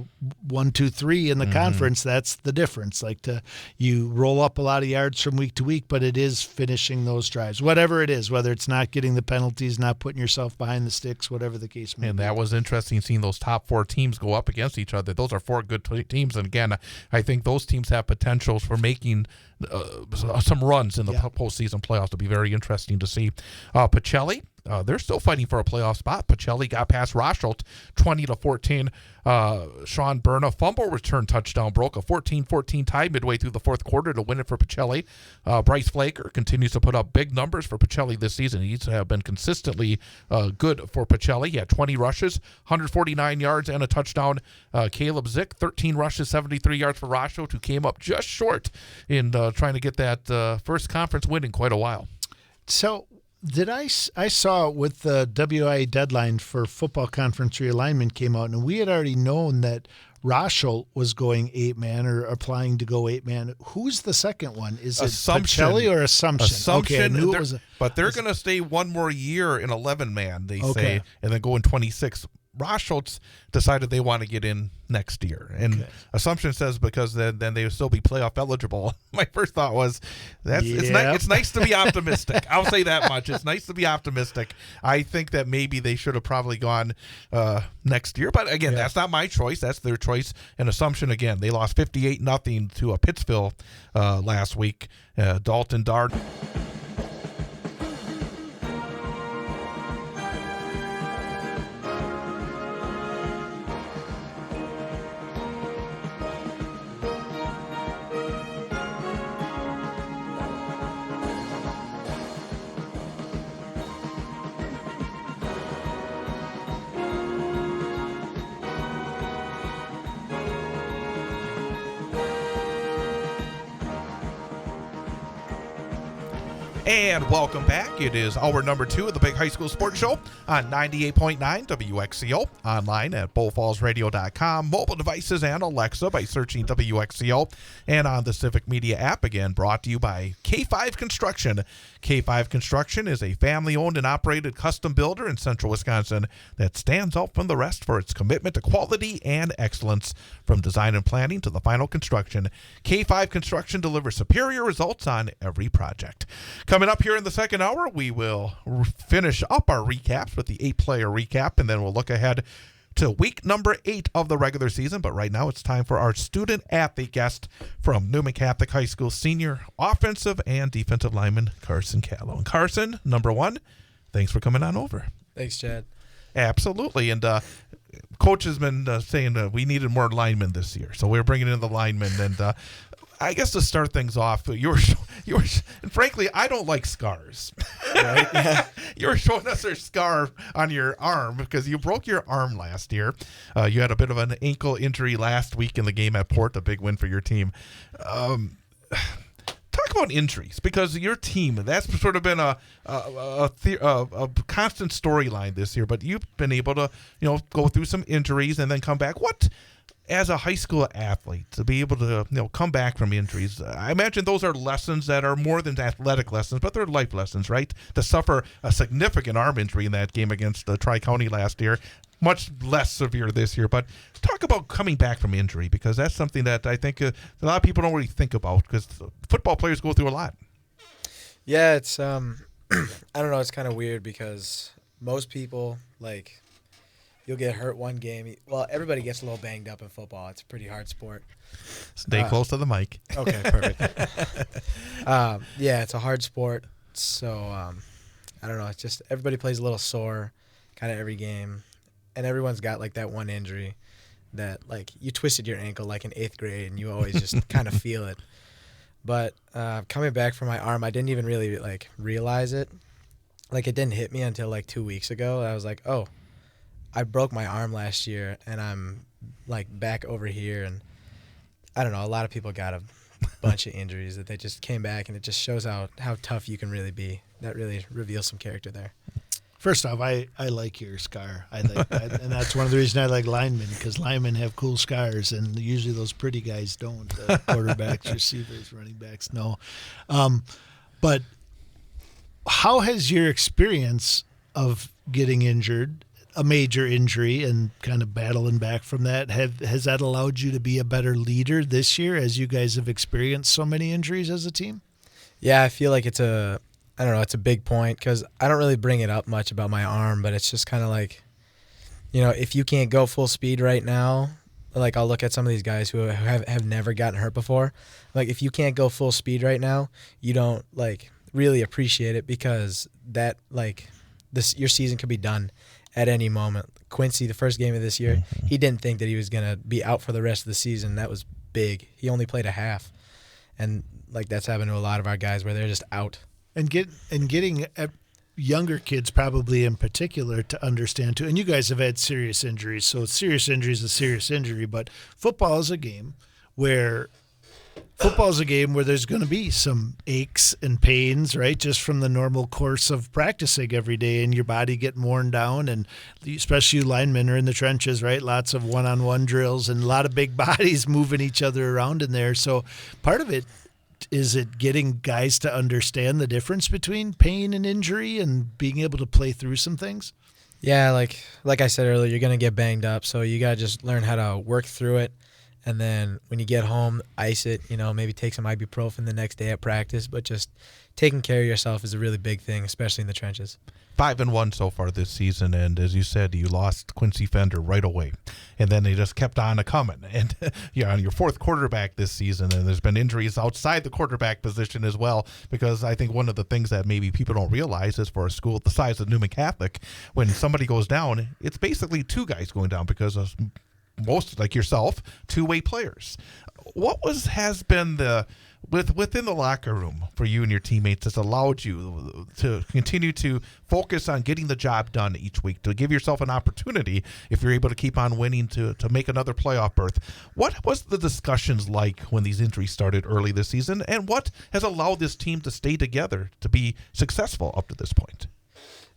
1-2-3 in the conference, that's the difference. You roll up a lot of yards from week to week, but it is finishing those drives, whatever it is, whether it's not getting the penalties, not putting yourself behind the sticks, whatever the case may be. And that was interesting seeing those top 4 teams go up against each other. Those are 4 good teams, and again, I think those teams have potentials for making some runs in the postseason playoffs. It'll be very interesting to see. Pacelli, they're still fighting for a playoff spot. Pacelli got past Rosholt 20-14. Sean Berna fumble return touchdown broke a 14-14 tie midway through the fourth quarter to win it for Pacelli. Bryce Flaker continues to put up big numbers for Pacelli this season. He's been consistently good for Pacelli. He had 20 rushes, 149 yards, and a touchdown. Caleb Zick, 13 rushes, 73 yards for Rosholt, who came up just short in trying to get that first conference win in quite a while. So I saw with the WIA deadline for football conference realignment came out, and we had already known that Rosholt was going 8-man or applying to go 8-man. Who's the second one? Is it Pacelli or Assumption? Okay, I knew it was but they're going to stay one more year in 11-man, they say, and then go in 26. Rosholt's decided they want to get in next year. And Assumption says because then they will still be playoff eligible. My first thought was, it's nice to be optimistic. I'll say that much. It's nice to be optimistic. I think that maybe they should have probably gone next year. But again, that's not my choice. That's their choice. And Assumption, again, they lost 58-0 to Pittsville last week. Dalton Dard. And welcome back. It is hour number 2 of the Big High School Sports Show on 98.9 WXCO, online at bullfallsradio.com, mobile devices and Alexa by searching WXCO, and on the Civic Media app, again brought to you by K5 Construction. K5 Construction is a family-owned and operated custom builder in central Wisconsin that stands out from the rest for its commitment to quality and excellence. From design and planning to the final construction, K5 Construction delivers superior results on every project. Coming up here in the second hour, we will finish up our recaps with the 8-player recap, and then we'll look ahead to week number 8 of the regular season. But right now it's time for our student-athlete guest from Newman Catholic High School, senior offensive and defensive lineman Carson Calo. And Carson, number 1, thanks for coming on over. Thanks, Chad. Absolutely. And Coach has been saying we needed more linemen this year, so we're bringing in the linemen. And I guess to start things off, you were, and frankly, I don't like scars. Right? Yeah. You were showing us your scar on your arm because you broke your arm last year. You had a bit of an ankle injury last week in the game at Port, a big win for your team. Talk about injuries, because your team, that's sort of been a constant storyline this year, but you've been able to, go through some injuries and then come back. What, as a high school athlete, to be able to, come back from injuries, I imagine those are lessons that are more than athletic lessons, but they're life lessons, right? To suffer a significant arm injury in that game against Tri-County last year, much less severe this year. But talk about coming back from injury, because that's something that I think a lot of people don't really think about, because football players go through a lot. Yeah, it's I don't know, it's kind of weird because most people, you'll get hurt one game. Well, everybody gets a little banged up in football. It's a pretty hard sport. Stay close to the mic. Okay, perfect. Yeah, it's a hard sport. So, I don't know. It's just everybody plays a little sore kind of every game. And everyone's got, that one injury that, you twisted your ankle, in 8th grade, and you always just kind of feel it. But coming back from my arm, I didn't even really, realize it. It didn't hit me until, 2 weeks ago. I was like, oh, I broke my arm last year, and I'm, back over here. And I don't know, a lot of people got a bunch of injuries that they just came back, and it just shows how tough you can really be. That really reveals some character there. First off, I like your scar. I like that, and that's one of the reasons I like linemen, because linemen have cool scars, and usually those pretty guys don't. Quarterbacks, receivers, running backs, no. But how has your experience of getting injured, a major injury, and kind of battling back from that, has that allowed you to be a better leader this year, as you guys have experienced so many injuries as a team? Yeah, I feel like it's a big point, because I don't really bring it up much about my arm, but it's just kind of if you can't go full speed right now, I'll look at some of these guys who have never gotten hurt before. If you can't go full speed right now, you don't, really appreciate it, because that, your season could be done at any moment. Quincy, the first game of this year, he didn't think that he was going to be out for the rest of the season. That was big. He only played a half. And, that's happened to a lot of our guys where they're just out. And getting younger kids, probably in particular, to understand too. And you guys have had serious injuries, so serious injury is a serious injury. But football is a game where there's going to be some aches and pains, right? Just from the normal course of practicing every day, and your body getting worn down, and especially you linemen are in the trenches, right? Lots of one-on-one drills and a lot of big bodies moving each other around in there. So part of it. Is it getting guys to understand the difference between pain and injury and being able to play through some things? Yeah, like I said earlier, you're going to get banged up, so you got to just learn how to work through it. And then when you get home, ice it, maybe take some ibuprofen the next day at practice. But just taking care of yourself is a really big thing, especially in the trenches. 5-1 so far this season, and as you said, you lost Quincy Fender right away, and then they just kept on coming. And you're on your 4th quarterback this season, and there's been injuries outside the quarterback position as well, because I think one of the things that maybe people don't realize is for a school the size of Newman Catholic, when somebody goes down, it's basically 2 guys going down, because of most, like yourself, 2-way players. what has been within the locker room for you and your teammates that's allowed you to continue to focus on getting the job done each week, to give yourself an opportunity, if you're able to keep on winning, to make another playoff berth? What was the discussions like when these injuries started early this season, and what has allowed this team to stay together to be successful up to this point?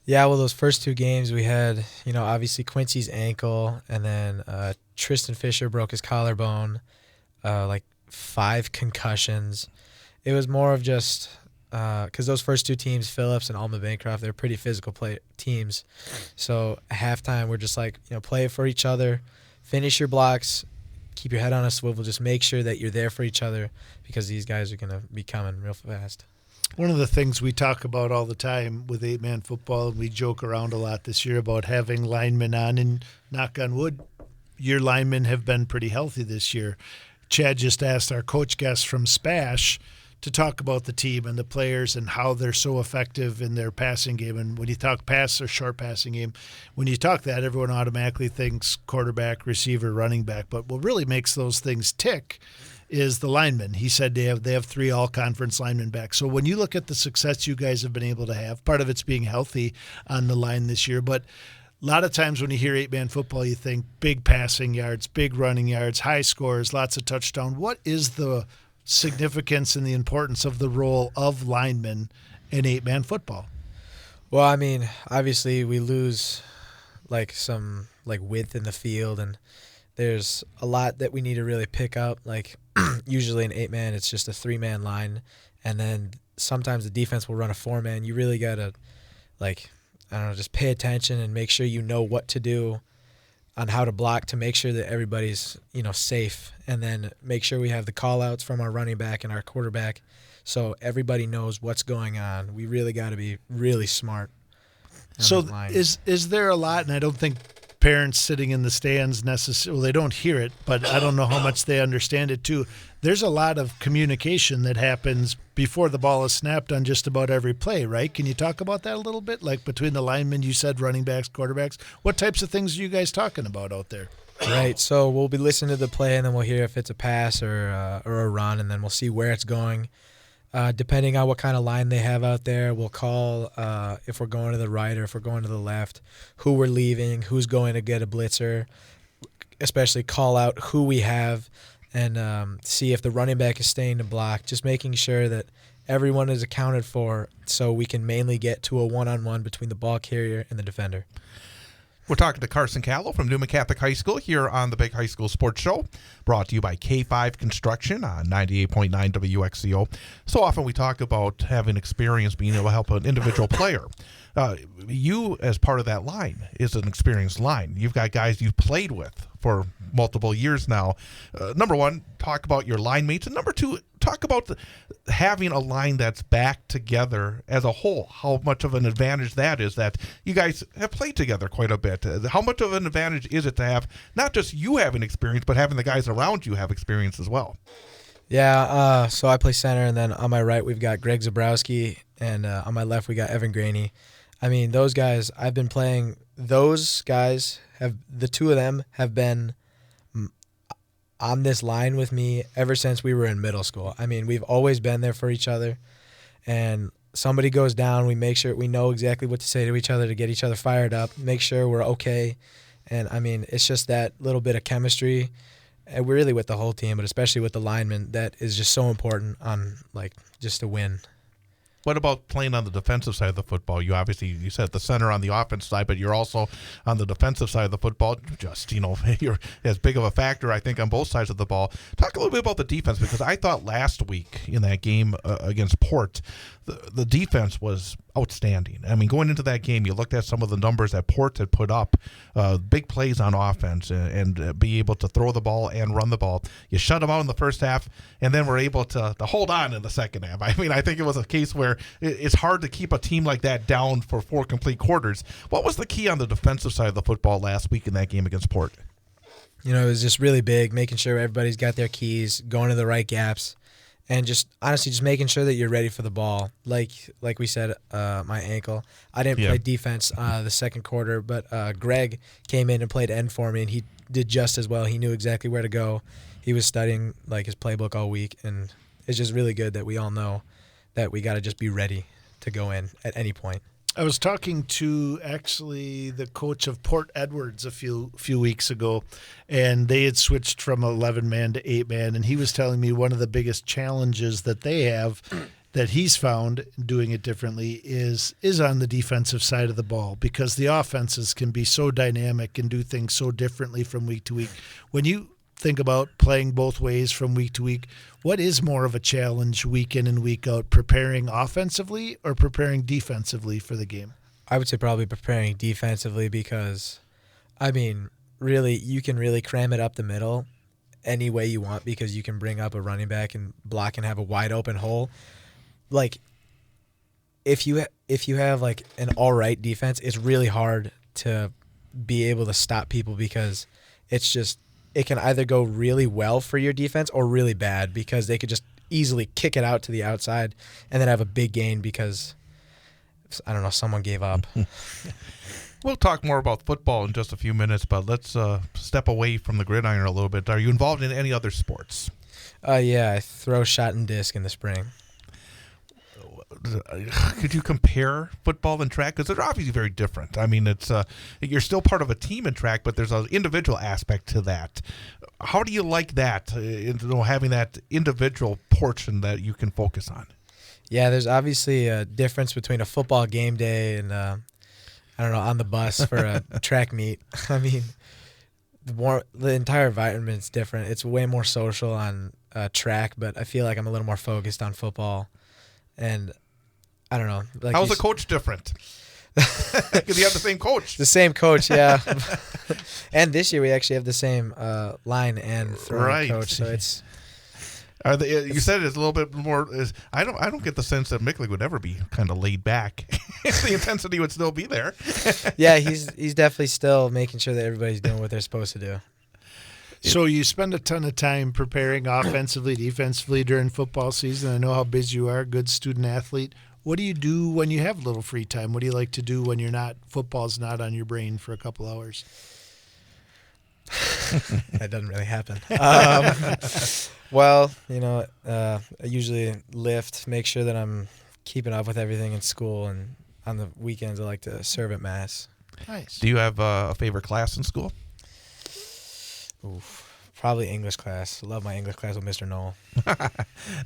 Yeah, well, those first 2 games we had, obviously Quincy's ankle, and then Tristan Fisher broke his collarbone, 5 concussions. It was more of just because those first 2 teams, Phillips and Alma Bancroft, they're pretty physical teams. So at halftime, we're just play for each other, finish your blocks, keep your head on a swivel, just make sure that you're there for each other because these guys are going to be coming real fast. One of the things we talk about all the time with 8-man football, and we joke around a lot this year about having linemen on, and knock on wood, your linemen have been pretty healthy this year. Chad just asked our coach guest from SPASH to talk about the team and the players and how they're so effective in their passing game. And when you talk pass or short passing game, when you talk that, everyone automatically thinks quarterback, receiver, running back. But what really makes those things tick is the linemen. He said they have 3 all-conference linemen back. So when you look at the success you guys have been able to have, part of it's being healthy on the line this year, but a lot of times when you hear 8-man football, you think big passing yards, big running yards, high scores, lots of touchdown. What is the significance and the importance of the role of linemen in 8-man football? Well, I mean, obviously we lose some width in the field, and there's a lot that we need to really pick up. Usually in 8-man, it's just a 3-man line, and then sometimes the defense will run a 4-man. You really got to, just pay attention and make sure you know what to do on how to block to make sure that everybody's, safe, and then make sure we have the call-outs from our running back and our quarterback so everybody knows what's going on. We really got to be really smart. So is there a lot, and I don't think parents sitting in the stands necessarily, they don't hear it, but I don't know how much they understand it too. There's a lot of communication that happens before the ball is snapped on just about every play, right? Can you talk about that a little bit? Like between the linemen, you said running backs, quarterbacks. What types of things are you guys talking about out there? Right, so we'll be listening to the play, and then we'll hear if it's a pass or a run, and then we'll see where it's going. Depending on what kind of line they have out there, we'll call if we're going to the right or if we're going to the left, who we're leaving, who's going to get a blitzer, especially call out who we have, and see if the running back is staying to block, just making sure that everyone is accounted for so we can mainly get to a one-on-one between the ball carrier and the defender. We're talking to Carson Calo from Newman Catholic High School here on the Big High School Sports Show, brought to you by K5 Construction on 98.9 WXCO. So often we talk about having experience being able to help an individual player. You, as part of that line, is an experienced line. You've got guys you've played with for multiple years now. Number one, talk about your line mates. And number two, talk about having a line that's back together as a whole, how much of an advantage that is, that you guys have played together quite a bit. How much of an advantage is it to have not just you having experience, but having the guys around you have experience as well? Yeah, so I play center, and then on my right we've got Greg Zabrowski, and on my left we got Evan Graney. I mean, those guys, I've been playing, those guys, the 2 of them have been on this line with me ever since we were in middle school. I mean, we've always been there for each other, and somebody goes down, we make sure we know exactly what to say to each other to get each other fired up, make sure we're okay. And, I mean, it's just that little bit of chemistry, and we're really with the whole team, but especially with the linemen, that is just so important on, just to win. What about playing on the defensive side of the football? You said the center on the offense side, but you're also on the defensive side of the football. Just, you're as big of a factor, I think, on both sides of the ball. Talk a little bit about the defense, because I thought last week in that game against Port, the defense was outstanding. I mean, going into that game, you looked at some of the numbers that Port had put up, big plays on offense, and be able to throw the ball and run the ball. You shut them out in the first half, and then were able to hold on in the second half. I mean, I think it was a case where it's hard to keep a team like that down for 4 complete quarters. What was the key on the defensive side of the football last week in that game against Port? It was just really big, making sure everybody's got their keys, going to the right gaps, and just honestly just making sure that you're ready for the ball. Like we said, my ankle. I didn't play defense the second quarter, but Greg came in and played end for me, and he did just as well. He knew exactly where to go. he was studying like his playbook all week, and it's just really good that we all know that we got to just be ready to go in at any point. I was talking to actually the coach of Port Edwards a few weeks ago, and they had switched from 11-man to 8-man, and he was telling me one of the biggest challenges that they have that he's found doing it differently is on the defensive side of the ball, because the offenses can be so dynamic and do things so differently from week to week. When you think about playing both ways from week to week, what is more of a challenge week in and week out, preparing offensively or preparing defensively for the game? I would say probably preparing defensively, because, I mean, really, you can really cram it up the middle any way you want, because you can bring up a running back and block and have a wide open hole. Like, if you have like an all right defense, it's really hard to be able to stop people, because it can either go really well for your defense or really bad, because they could just easily kick it out to the outside and then have a big gain because, I don't know, someone gave up. We'll talk more about football in just a few minutes, but let's step away from the gridiron a little bit. Are you involved in any other sports? Yeah, I throw shot and disc in the spring. Could you compare football and track? Because they're obviously very different. I mean, it's you're still part of a team in track, but there's an individual aspect to that. How do you like that, having that individual portion that you can focus on? Yeah, there's obviously a difference between a football game day and, I don't know, on the bus for a track meet. I mean, the entire environment's different. It's way more social on track, but I feel like I'm a little more focused on football. And I don't know. Like, how's the coach different? Because you have the same coach. The same coach, yeah. And this year we actually have the same line and throwing coach, so it's. You said it's a little bit more. I don't get the sense that Micklig would ever be kind of laid back. The intensity would still be there. Yeah, he's definitely still making sure that everybody's doing what they're supposed to do. So you spend a ton of time preparing offensively, defensively during football season. I know how busy you are, good student athlete. What do you do when you have a little free time? What do you like to do when football's not on your brain for a couple hours? That doesn't really happen. Well, I usually lift, make sure that I'm keeping up with everything in school, and on the weekends I like to serve at Mass. Nice. Do you have a favorite class in school? Oof, probably English class. I love my English class with Mr. Knoll.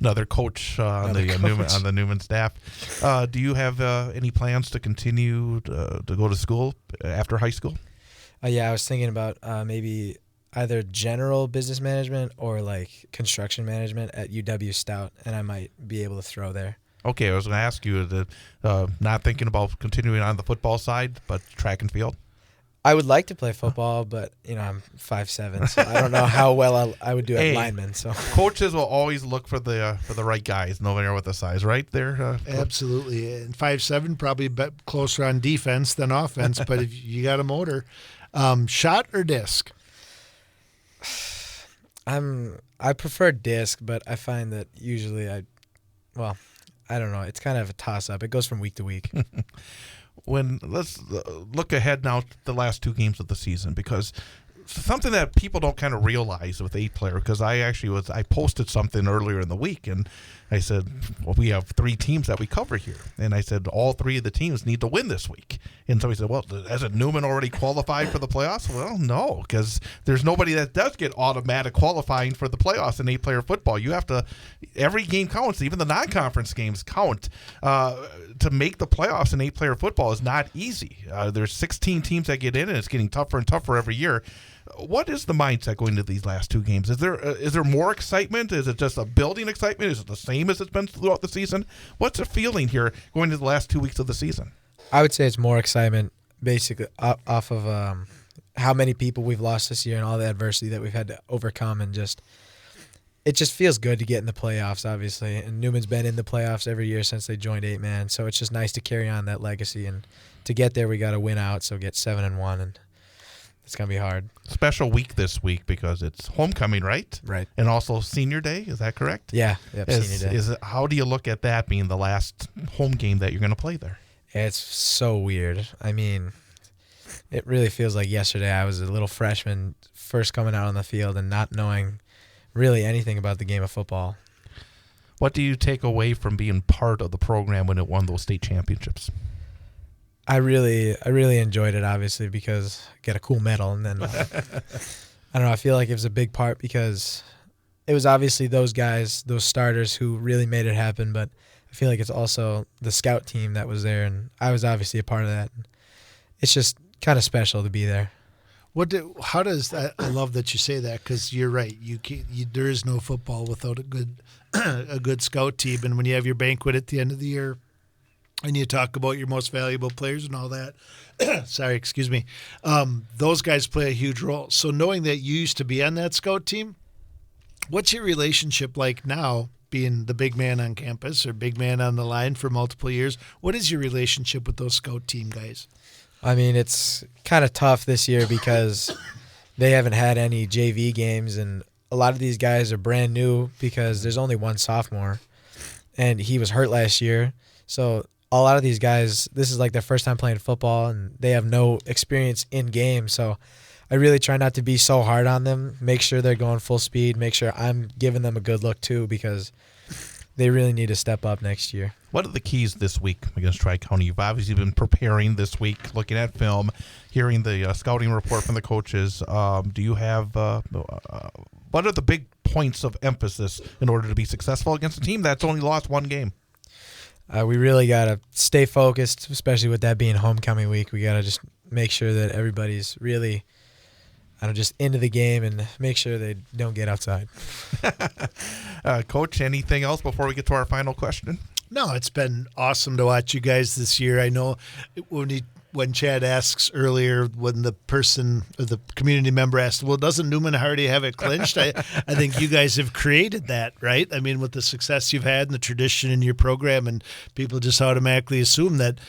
Another coach on the Newman staff. Do you have any plans to continue to go to school after high school? Yeah, I was thinking about maybe either general business management or like construction management at UW Stout, and I might be able to throw there. Okay, I was going to ask you not thinking about continuing on the football side, but track and field. I would like to play football, but I'm 5'7", so I don't know how well I would do at lineman. So coaches will always look for the right guys, no matter what the size, right? There, absolutely. And 5'7", probably closer on defense than offense. But if you got a motor, shot or disc? I prefer disc, but I find that usually I don't know. It's kind of a toss up. It goes from week to week. Let's look ahead now to the last two games of the season, because something that people don't kind of realize with 8-player, because I posted something earlier in the week, and I said, well, we have 3 teams that we cover here, and I said all 3 of the teams need to win this week. And somebody said, well, hasn't Newman already qualified for the playoffs? Well, no, because there's nobody that does get automatic qualifying for the playoffs in 8-player football. You have to, every game counts, even the non-conference games count. To make the playoffs in 8-player football is not easy. There's 16 teams that get in, and it's getting tougher and tougher every year. What is the mindset going into these last 2 games? Is there more excitement? Is it just a building excitement? Is it the same as it's been throughout the season? What's the feeling here going into the last 2 weeks of the season? I would say it's more excitement, basically, off of how many people we've lost this year and all the adversity that we've had to overcome, and it just feels good to get in the playoffs, obviously. And Newman's been in the playoffs every year since they joined 8-man, so it's just nice to carry on that legacy. And to get there, we got to win out, so get 7-1, and it's going to be hard. Special week this week because it's homecoming, right? Right. And also senior day, is that correct? Yeah, senior day. How do you look at that being the last home game that you're going to play there? It's so weird. I mean, it really feels like yesterday I was a little freshman first coming out on the field and not knowing really anything about the game of football. What do you take away from being part of the program when it won those state championships? I really enjoyed it, obviously, because I get a cool medal. And then, I don't know, I feel like it was a big part because it was obviously those guys, those starters who really made it happen. But I feel like it's also the scout team that was there, and I was obviously a part of that. It's just kind of special to be there. How does that? I love that you say that, because you're right. There is no football without a good scout team. And when you have your banquet at the end of the year, and you talk about your most valuable players and all that, sorry, excuse me, those guys play a huge role. So knowing that you used to be on that scout team, what's your relationship like now, being the big man on campus or big man on the line for multiple years? What is your relationship with those scout team guys? I mean, it's kind of tough this year because they haven't had any JV games, and a lot of these guys are brand new because there's only one sophomore, and he was hurt last year. So a lot of these guys, this is like their first time playing football, and they have no experience in game. So I really try not to be so hard on them, make sure they're going full speed, make sure I'm giving them a good look too, because they really need to step up next year. What are the keys this week against Tri-County? You've obviously been preparing this week, looking at film, hearing the scouting report from the coaches. Do you have what are the big points of emphasis in order to be successful against a team that's only lost one game? We really got to stay focused, especially with that being homecoming week. We got to just make sure that everybody's really just into the game and make sure they don't get outside. Coach, anything else before we get to our final question? No, it's been awesome to watch you guys this year. I know when Chad asks earlier, when the person or the community member asked, well, doesn't Newman already have it clinched? I think you guys have created that, right? I mean, with the success you've had and the tradition in your program, and people just automatically assume that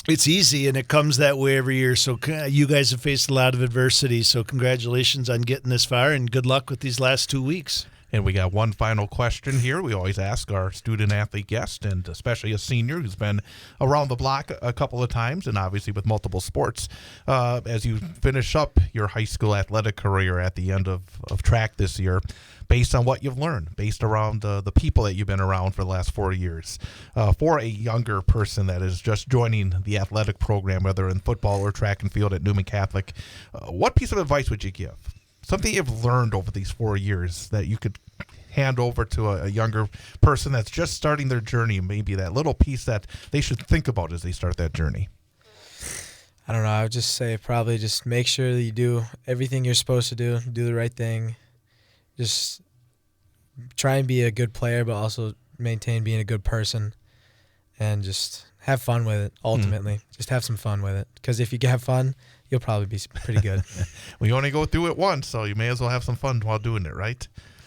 it's easy, and it comes that way every year. So you guys have faced a lot of adversity, so congratulations on getting this far, and good luck with these last 2 weeks. And we got one final question here. We always ask our student-athlete guest, and especially a senior who's been around the block a couple of times and obviously with multiple sports. As you finish up your high school athletic career at the end of track this year, based on what you've learned, based around the people that you've been around for the last 4 years, for a younger person that is just joining the athletic program, whether in football or track and field at Newman Catholic, what piece of advice would you give? Something you've learned over these 4 years that you could hand over to a younger person that's just starting their journey, maybe that little piece that they should think about as they start that journey? I don't know. I would just say probably just make sure that you do everything you're supposed to do the right thing. Just try and be a good player, but also maintain being a good person, and just have fun with it, ultimately. Just have some fun with it, because if you have fun, you'll probably be pretty good. We only go through it once, so you may as well have some fun while doing it, right?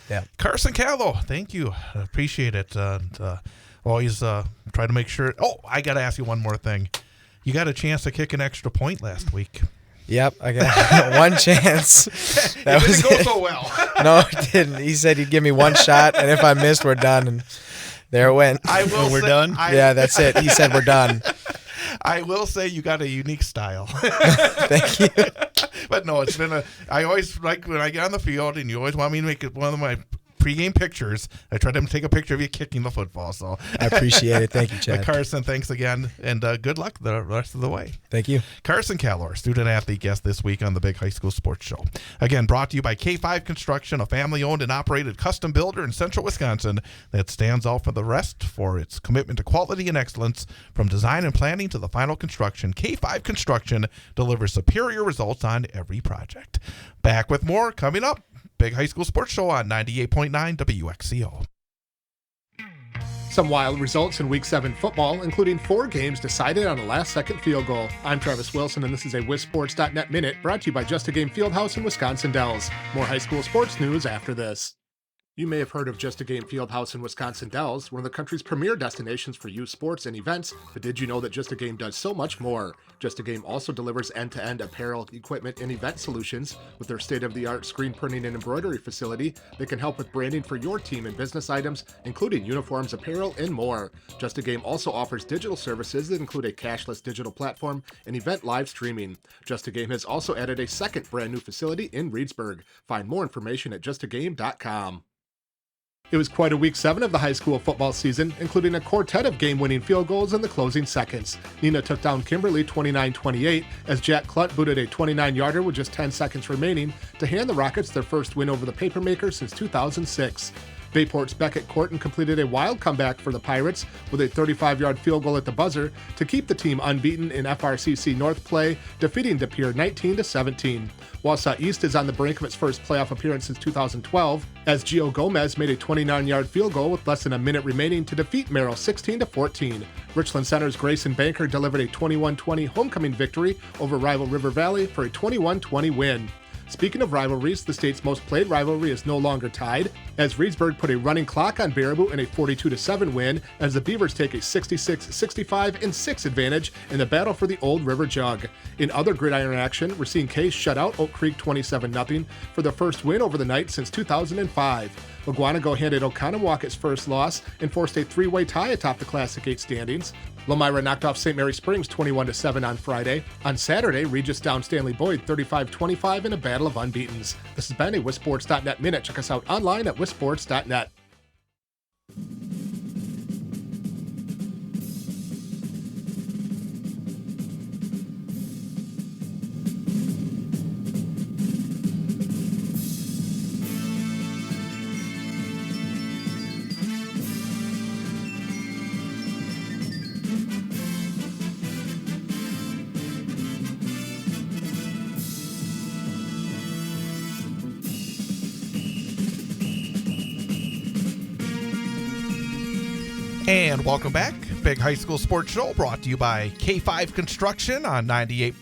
Yeah. Carson Calo, thank you. I appreciate it. Always try to make sure. Oh, I got to ask you one more thing. You got a chance to kick an extra point last week. Yep, I got one chance. That didn't go so well. No, it didn't. He said he'd give me one shot, and if I missed, we're done. And there it went. We're done? Yeah, that's it. He said we're done. I will say you got a unique style. Thank you. But no, it's been I always like when I get on the field, and you always want me to make it one of my pregame pictures. I try to take a picture of you kicking the football. So I appreciate it. Thank you, Chad. Carson, thanks again, and good luck the rest of the way. Thank you. Carson Calo, our student-athlete guest this week on the Big High School Sports Show. Again, brought to you by K5 Construction, a family-owned and operated custom builder in central Wisconsin that stands out from the rest for its commitment to quality and excellence. From design and planning to the final construction, K5 Construction delivers superior results on every project. Back with more coming up. Big High School Sports Show on 98.9 WXCO. Some wild results in Week 7 football, including 4 games decided on a last-second field goal. I'm Travis Wilson, and this is a WisSports.net Minute brought to you by Just a Game Fieldhouse in Wisconsin Dells. More high school sports news after this. You may have heard of Just a Game Fieldhouse in Wisconsin Dells, one of the country's premier destinations for youth sports and events, but did you know that Just a Game does so much more? Just a Game also delivers end-to-end apparel, equipment, and event solutions. With their state-of-the-art screen printing and embroidery facility, they can help with branding for your team and business items, including uniforms, apparel, and more. Just a Game also offers digital services that include a cashless digital platform and event live streaming. Just a Game has also added a second brand new facility in Reedsburg. Find more information at justagame.com. It was quite a week 7 of the high school football season, including a quartet of game-winning field goals in the closing seconds. Neenah took down Kimberly 29-28 as Jack Klutt booted a 29-yarder with just 10 seconds remaining to hand the Rockets their first win over the Papermakers since 2006. Bayport's Beckett Corton completed a wild comeback for the Pirates with a 35-yard field goal at the buzzer to keep the team unbeaten in FRCC North play, defeating De Pere 19-17. Wausau East is on the brink of its first playoff appearance since 2012, as Gio Gomez made a 29-yard field goal with less than a minute remaining to defeat Merrill 16-14. Richland Center's Grayson Banker delivered a 21-20 homecoming victory over rival River Valley for a 21-20 win. Speaking of rivalries, the state's most played rivalry is no longer tied, as Reedsburg put a running clock on Baraboo in a 42-7 win, as the Beavers take a 66-65-6 advantage in the battle for the Old River Jug. In other gridiron action, Racine Case shut out Oak Creek 27-0 for the first win over the night since 2005. Waguanago handed Oconomowoc its first loss and forced a 3-way tie atop the Classic 8 standings. Lomira knocked off St. Mary Springs 21-7 on Friday. On Saturday, Regis downed Stanley Boyd 35-25 in a battle of unbeatens. This has been a WisSports.net Minute. Check us out online at WisSports.net. And welcome back. Big High School Sports Show brought to you by K5 Construction on 98.9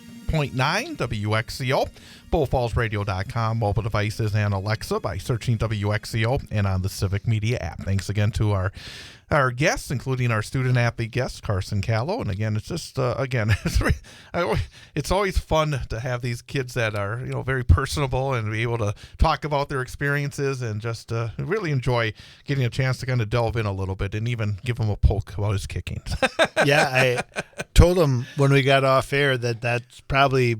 WXCO, BullFallsRadio.com, mobile devices, and Alexa by searching WXCO and on the Civic Media app. Thanks again to our guests, including our student-athlete guest, Carson Calo. And again, it's just, it's always fun to have these kids that are, very personable and be able to talk about their experiences and just really enjoy getting a chance to kind of delve in a little bit and even give him a poke about his kicking. Yeah, I told him when we got off air that that's probably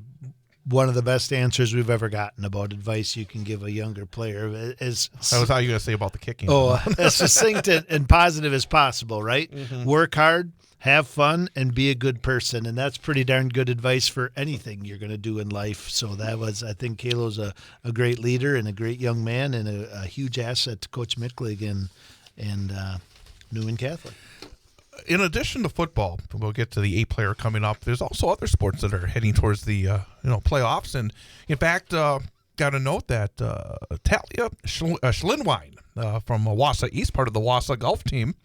one of the best answers we've ever gotten about advice you can give a younger player. That was how you going to say about the kicking. Oh, as succinct and positive as possible, right? Mm-hmm. Work hard, have fun, and be a good person. And that's pretty darn good advice for anything you're going to do in life. So that was, I think Calo's a great leader and a great young man and a huge asset to Coach Micklig and Newman Catholic. In addition to football, we'll get to the 8-player coming up. There's also other sports that are heading towards the playoffs. And in fact, got a note that Talia Schlinwein from Wausau East, part of the Wausau Golf team,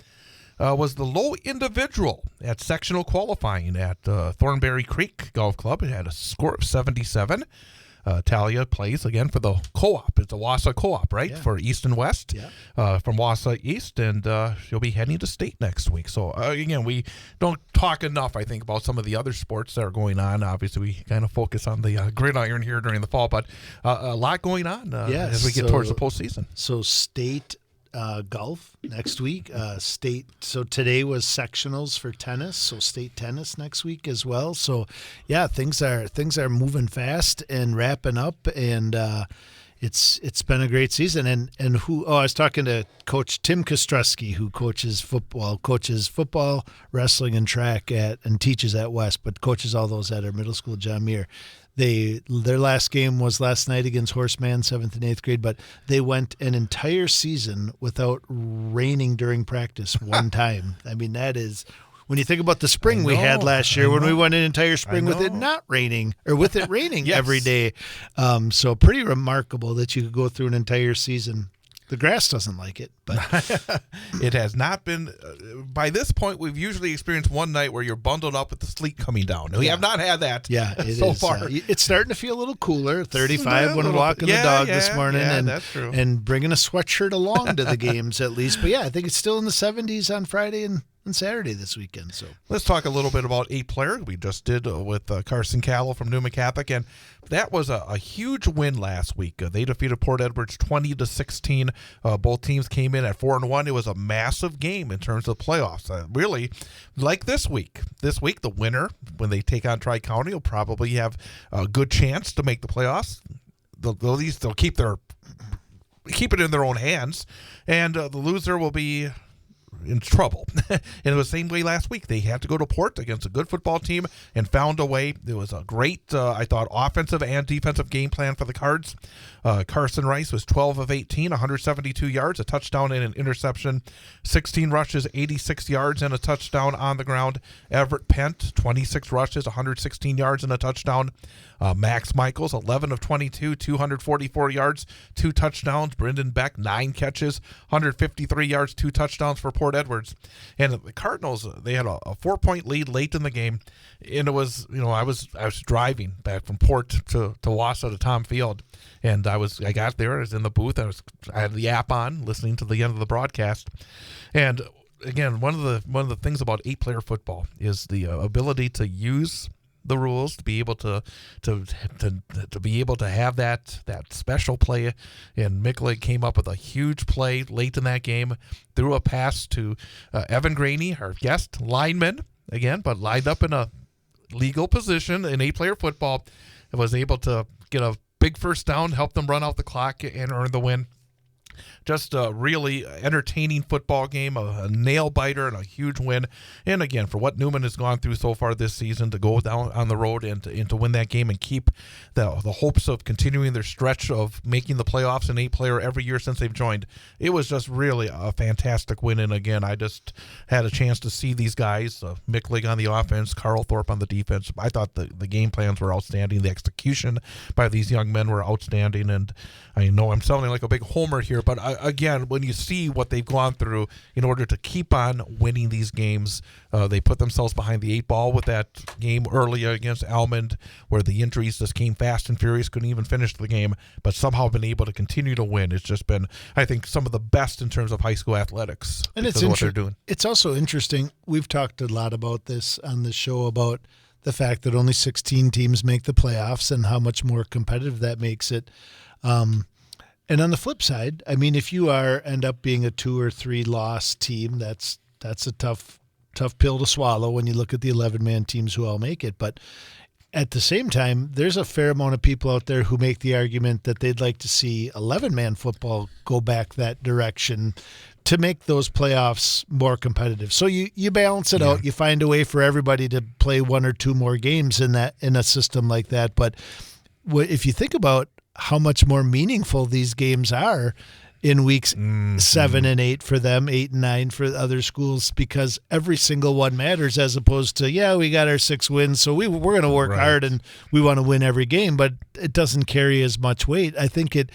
was the low individual at sectional qualifying at Thornberry Creek Golf Club. It had a score of 77. Talia plays again for the co-op. It's a Wausau co-op, right? Yeah. For East and West, from Wausau East, and she'll be heading to state next week. So again, we don't talk enough, I think, about some of the other sports that are going on. Obviously, we kind of focus on the gridiron here during the fall, but a lot going on as we get towards the postseason. So state golf next week. State. So today was sectionals for tennis. So state tennis next week as well. So yeah, things are moving fast and wrapping up, and it's been a great season. And I was talking to Coach Tim Kostrowski, who coaches football, wrestling, and track and teaches at West, but coaches all those at our middle school, John Muir. Their last game was last night against Horseman, 7th and 8th grade, but they went an entire season without raining during practice one time. I mean, that is, when you think about the spring we had last year, when we went an entire spring with it not raining, or with it raining every day. So pretty remarkable that you could go through an entire season The grass doesn't like it, but it has not been. By this point, we've usually experienced one night where you're bundled up with the sleet coming down. We have not had that. Yeah, it so is. far. It's starting to feel a little cooler. 35 when walking the dog this morning, and that's true. And bringing a sweatshirt along to the games at least. But yeah, I think it's still in the 70s on Friday and Saturday this weekend. So let's talk a little bit about 8-player. We just did with Carson Calo from Newman Catholic, and that was a huge win last week. They defeated Port Edwards 20-16. Both teams came in at 4-1. It was a massive game in terms of playoffs. Really, like this week. This week, the winner, when they take on Tri-County, will probably have a good chance to make the playoffs. They'll keep it in their own hands, and the loser will be in trouble. And it was the same way last week. They had to go to Port against a good football team and found a way. It was a great, I thought, offensive and defensive game plan for the Cards. Carson Rice was 12 of 18, 172 yards, a touchdown and an interception, 16 rushes, 86 yards, and a touchdown on the ground. Everett Pent, 26 rushes, 116 yards, and a touchdown. Max Michaels, 11 of 22, 244 yards, 2 touchdowns. Brendan Beck, 9 catches, 153 yards, 2 touchdowns for Port Edwards. And the Cardinals, they had a 4-point lead late in the game. And it was, I was driving back from Port to Wausau to Tom Field. And I got there, I was in the booth, I had the app on, listening to the end of the broadcast. And again, one of the things about 8-player football is the ability to use the rules, to be able to be able to have that special play. And Mickleg came up with a huge play late in that game, threw a pass to Evan Graney, our guest lineman again, but lined up in a legal position in 8-player football, and was able to get a big first down, help them run out the clock and earn the win. Just a really entertaining football game, a nail-biter, and a huge win. And again, for what Newman has gone through so far this season, to go down on the road and to win that game and keep the hopes of continuing their stretch of making the playoffs in 8-player every year since they've joined, it was just really a fantastic win. And again, I just had a chance to see these guys, Mickleg on the offense, Carl Thorpe on the defense. I thought the game plans were outstanding. The execution by these young men were outstanding. And I know I'm sounding like a big homer here, but again, when you see what they've gone through in order to keep on winning these games, they put themselves behind the 8 ball with that game earlier against Almond, where the injuries just came fast and furious, couldn't even finish the game, but somehow been able to continue to win. It's just been, I think, some of the best in terms of high school athletics. And it's what they're doing. It's also interesting. We've talked a lot about this on the show, about the fact that only 16 teams make the playoffs and how much more competitive that makes it. And on the flip side, I mean, if you end up being a 2 or 3 loss team, that's a tough pill to swallow when you look at the 11-man teams who all make it. But at the same time, there's a fair amount of people out there who make the argument that they'd like to see 11-man football go back that direction to make those playoffs more competitive. So you balance it out. You find a way for everybody to play 1 or 2 more games in a system like that. But if you think about how much more meaningful these games are in weeks 7 and 8 for them, 8 and 9 for other schools, because every single one matters, as opposed to, we got our 6 wins, so we're going to work hard and we want to win every game, but it doesn't carry as much weight. I think it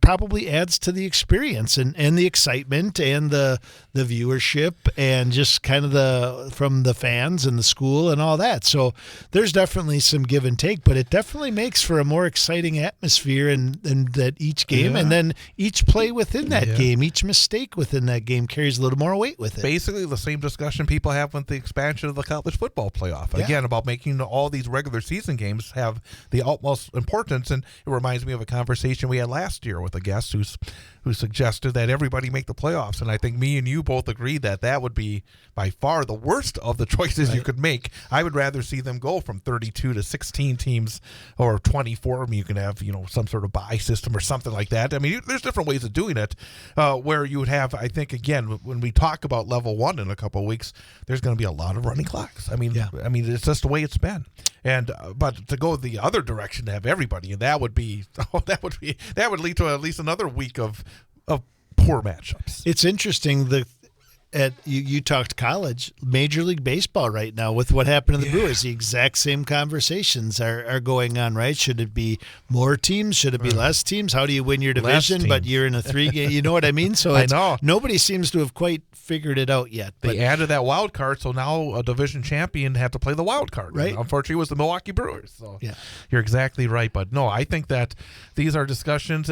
probably adds to the experience and the excitement and the viewership and just kind of from the fans and the school and all that. So there's definitely some give and take, but it definitely makes for a more exciting atmosphere and that each game and then each play within that game, each mistake within that game carries a little more weight with it. Basically the same discussion people have with the expansion of the college football playoff. Again, about making all these regular season games have the utmost importance. And it reminds me of a conversation we had last year with a guest who suggested that everybody make the playoffs. And I think me and you both agreed that would be by far the worst of the choices you could make. I would rather see them go from 32 to 16 teams or 24. I mean, you can have, some sort of bye system or something like that. I mean, there's different ways of doing it where you would have, I think, again, when we talk about level 1 in a couple of weeks, there's going to be a lot of running clocks. I mean, it's just the way it's been. And but to go the other direction, to have everybody, and that would lead to at least another week of poor matchups. It's interesting. you talked college, Major League Baseball right now with what happened to the Brewers. The exact same conversations are going on, right? Should it be more teams? Should it be less teams? How do you win your division? But you're in a 3-game. You know what I mean? So I know nobody seems to have quite figured it out yet. They added that wild card, so now a division champion had to play the wild card. Right. And unfortunately, it was the Milwaukee Brewers. So yeah, you're exactly right. But no, I think that these are discussions,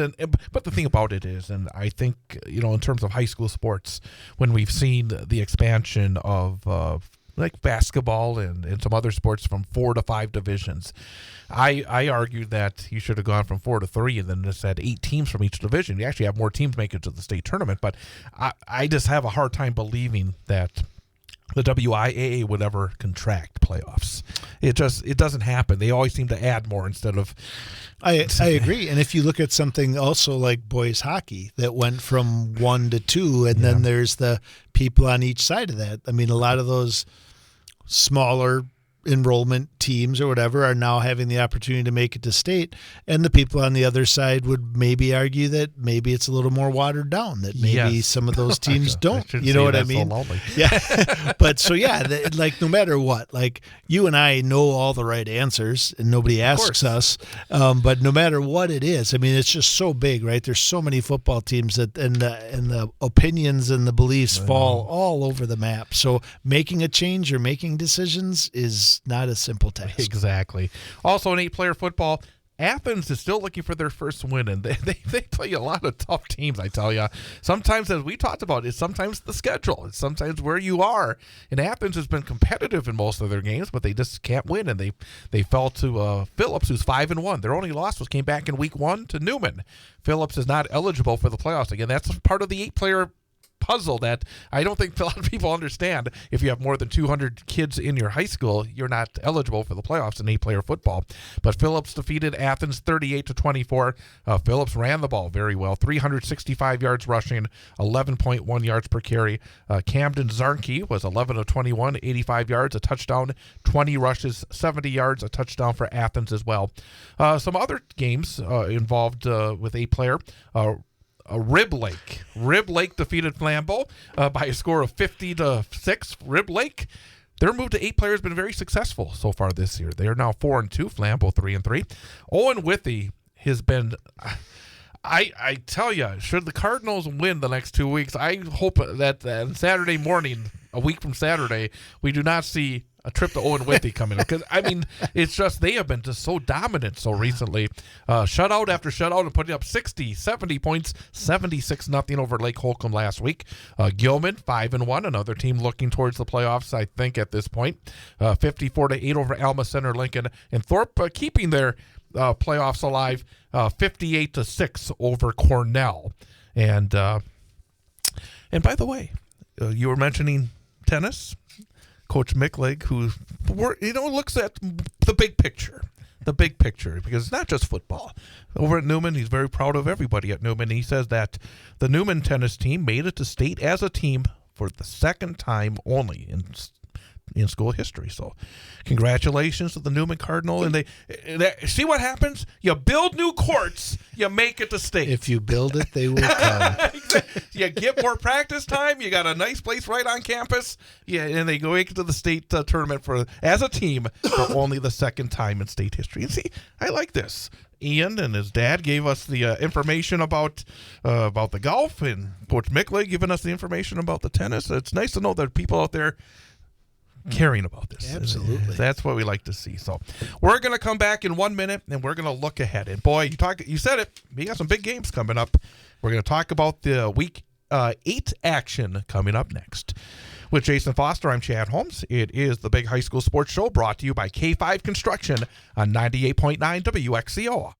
but the thing about it is, and I think in terms of high school sports, when we've seen the expansion of like basketball and some other sports from 4 to 5 divisions, I argued that you should have gone from 4 to 3 and then just had 8 teams from each division. You actually have more teams make it to the state tournament, but I just have a hard time believing that the WIAA would ever contract playoffs. It doesn't happen. They always seem to add more instead of. I agree. And if you look at something also like boys hockey that went from 1 to 2, and then there's the people on each side of that. I mean, a lot of those smaller enrollment teams or whatever are now having the opportunity to make it to state, and the people on the other side would maybe argue that maybe it's a little more watered down, that maybe some of those teams don't. You know what I mean? So yeah. But so like no matter what, like you and I know all the right answers and nobody asks us, but no matter what it is, I mean, it's just so big, right? There's so many football teams that and the opinions and the beliefs fall all over the map. So making a change or making decisions is not a simple task. Exactly. Also in 8-player football, Athens is still looking for their first win, and they play a lot of tough teams, I tell you. Sometimes, as we talked about, it's sometimes the schedule. It's sometimes where you are. And Athens has been competitive in most of their games, but they just can't win, and they fell to Phillips, who's 5-1. Their only loss came back in week 1 to Newman. Phillips is not eligible for the playoffs. Again, that's part of the 8-player puzzle that I don't think a lot of people understand. If you have more than 200 kids in your high school, you're not eligible for the playoffs in 8-player football. But Phillips defeated Athens 38-24. Phillips ran the ball very well, 365 yards rushing, 11.1 yards per carry. Camden Zarnke was 11 of 21, 85 yards, a touchdown, 20 rushes, 70 yards, a touchdown for Athens as well. Some other games involved with 8-player. Rib Lake defeated Flambeau by a score of 50-6. Rib Lake, their move to 8 players has been very successful so far this year. They are now 4-2. Flambeau 3-3. Owen Withy has been. I tell you, should the Cardinals win the next 2 weeks, I hope that on Saturday morning, a week from Saturday, we do not see a trip to Owen Withy coming in, because I mean, it's just they have been just so dominant so recently, shutout after shutout, and putting up 60, 70 points, 76-0 over Lake Holcomb last week. Gilman 5-1, another team looking towards the playoffs, I think at this point. 54-8 over Alma Center Lincoln, and Thorpe keeping their playoffs alive, 58-6 over Cornell. And by the way, you were mentioning tennis. Coach Mickleg, who looks at the big picture, because it's not just football. Over at Newman, he's very proud of everybody at Newman. He says that the Newman tennis team made it to state as a team for the second time only in school history. So congratulations to the Newman Cardinal. And they see what happens? You build new courts, you make it to state. If you build it, they will come. You get more practice time. You got a nice place right on campus. Yeah, and they go into the state tournament as a team for only the second time in state history. And see, I like this. Ian and his dad gave us the information about the golf, and Coach Mickleg giving us the information about the tennis. It's nice to know that people out there caring about this. Absolutely. That's what we like to see. So we're going to come back in 1 minute, and we're going to look ahead. And boy, you said it. We got some big games coming up. We're going to talk about the week 8 action coming up next. With Jason Foster, I'm Chad Holmes. It is the Big High School Sports Show, brought to you by K5 Construction on 98.9 WXCO.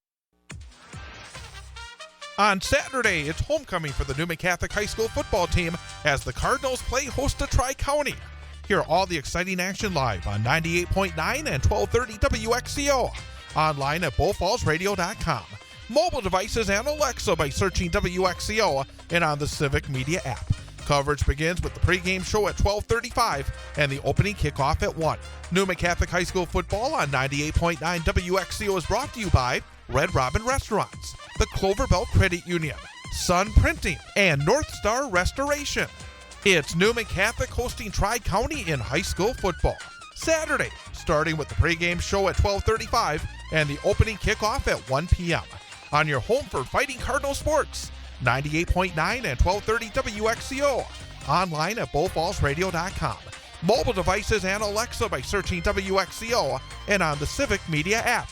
On Saturday, it's homecoming for the Newman Catholic High School football team as the Cardinals play host to Tri-County. Hear all the exciting action live on 98.9 and 1230 WXCO. Online at BullFallsRadio.com. Mobile devices and Alexa by searching WXCO and on the Civic Media app. Coverage begins with the pregame show at 12:35 and the opening kickoff at 1. Newman Catholic High School football on 98.9 WXCO is brought to you by Red Robin Restaurants, the Clover Bell Credit Union, Sun Printing, and North Star Restoration. It's Newman Catholic hosting Tri-County in high school football. Saturday, starting with the pregame show at 12:35 and the opening kickoff at 1 p.m. on your home for Fighting Cardinal Sports, 98.9 and 1230 WXCO. Online at BowFallsRadio.com. Mobile devices and Alexa by searching WXCO and on the Civic Media app.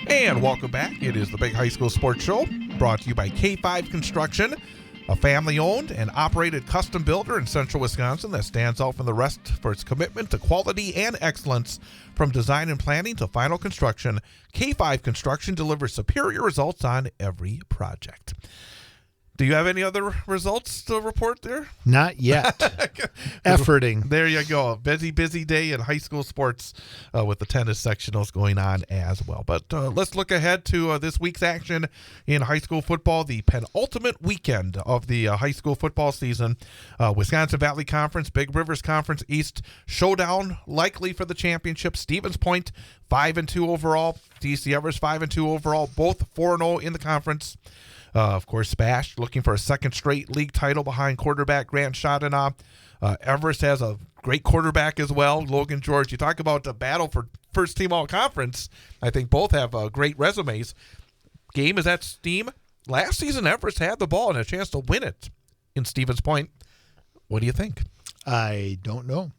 And welcome back. It is the Big High School Sports Show, brought to you by K5 Construction, a family-owned and operated custom builder in central Wisconsin that stands out from the rest for its commitment to quality and excellence. From design and planning to final construction, K5 Construction delivers superior results on every project. Do you have any other results to report there? Not yet. Efforting. There you go. Busy day in high school sports with the tennis sectionals going on as well. But let's look ahead to this week's action in high school football, the penultimate weekend of the high school football season. Wisconsin Valley Conference, Big Rivers Conference East showdown likely for the championship. Stevens Point 5-2 overall. DC Everest 5-2 overall. Both 4-0 in the conference. Of course, SPASH looking for a second straight league title behind quarterback Grant Shadenaw. Everest has a great quarterback as well, Logan George. You talk about the battle for first team all conference. I think both have great resumes. Game is at steam. Last season, Everest had the ball and a chance to win it in Stevens Point. What do you think? I don't know.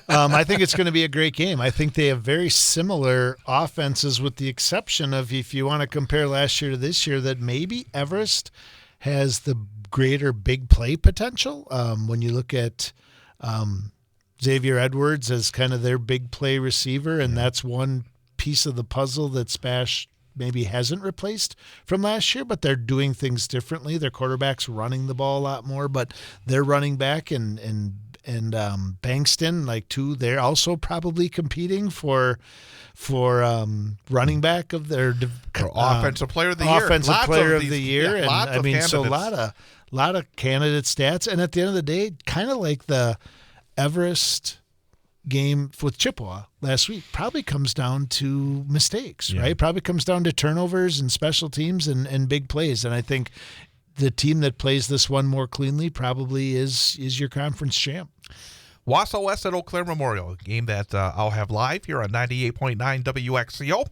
I think it's going to be a great game. I think they have very similar offenses with the exception of, if you want to compare last year to this year, that maybe Everest has the greater big play potential. When you look at Xavier Edwards as kind of their big play receiver, and that's one piece of the puzzle that SPASH maybe hasn't replaced from last year, but they're doing things differently. Their quarterback's running the ball a lot more, but their running back and Bankston, they're also probably competing for running back of their offensive player of the year. Offensive player of the year. Yeah, and I mean, candidates. So a lot of candidate stats. And at the end of the day, kind of like the Everest game with Chippewa last week, probably comes down to mistakes, right? Probably comes down to turnovers and special teams and big plays. And I think the team that plays this one more cleanly probably is your conference champ. Wausau West at Eau Claire Memorial, a game that I'll have live here on 98.9 WXCO,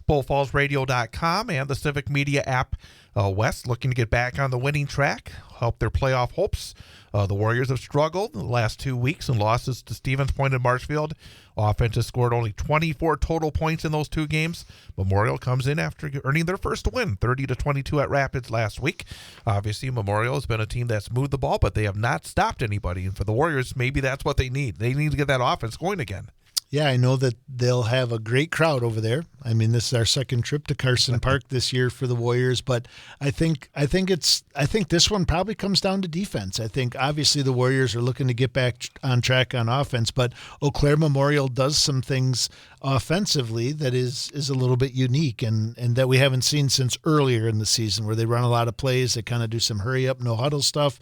BowFallsRadio.com, and the Civic Media app. West looking to get back on the winning track, help their playoff hopes. The Warriors have struggled in the last 2 weeks and losses to Stevens Point and Marshfield. Offense has scored only 24 total points in those two games. Memorial comes in after earning their first win, 30-22 at Rapids last week. Obviously, Memorial has been a team that's moved the ball, but they have not stopped anybody. And for the Warriors, maybe that's what they need. They need to get that offense going again. Yeah, I know that they'll have a great crowd over there. I mean, this is our second trip to Carson Park this year for the Warriors, but I think this one probably comes down to defense. I think obviously the Warriors are looking to get back on track on offense, but Eau Claire Memorial does some things offensively that is a little bit unique and that we haven't seen since earlier in the season, where they run a lot of plays, they kind of do some hurry up, no huddle stuff.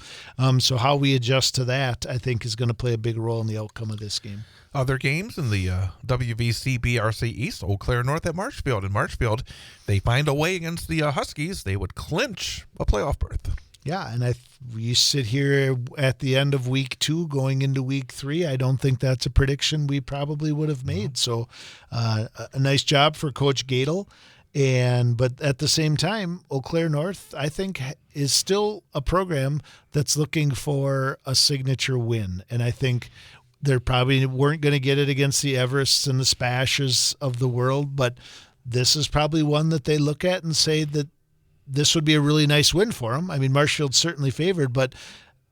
So how we adjust to that, I think, is going to play a big role in the outcome of this game. Other games in the WVC BRC East, Eau Claire North at Marshfield. In Marshfield, they find a way against the Huskies. They would clinch a playoff berth. Yeah, and we sit here at the end of week 2 going into week 3. I don't think that's a prediction we probably would have made. So a nice job for Coach Gadel. But at the same time, Eau Claire North, I think, is still a program that's looking for a signature win. And I think they probably weren't going to get it against the Everests and the Spashes of the world, but this is probably one that they look at and say that this would be a really nice win for them. I mean, Marshfield's certainly favored, but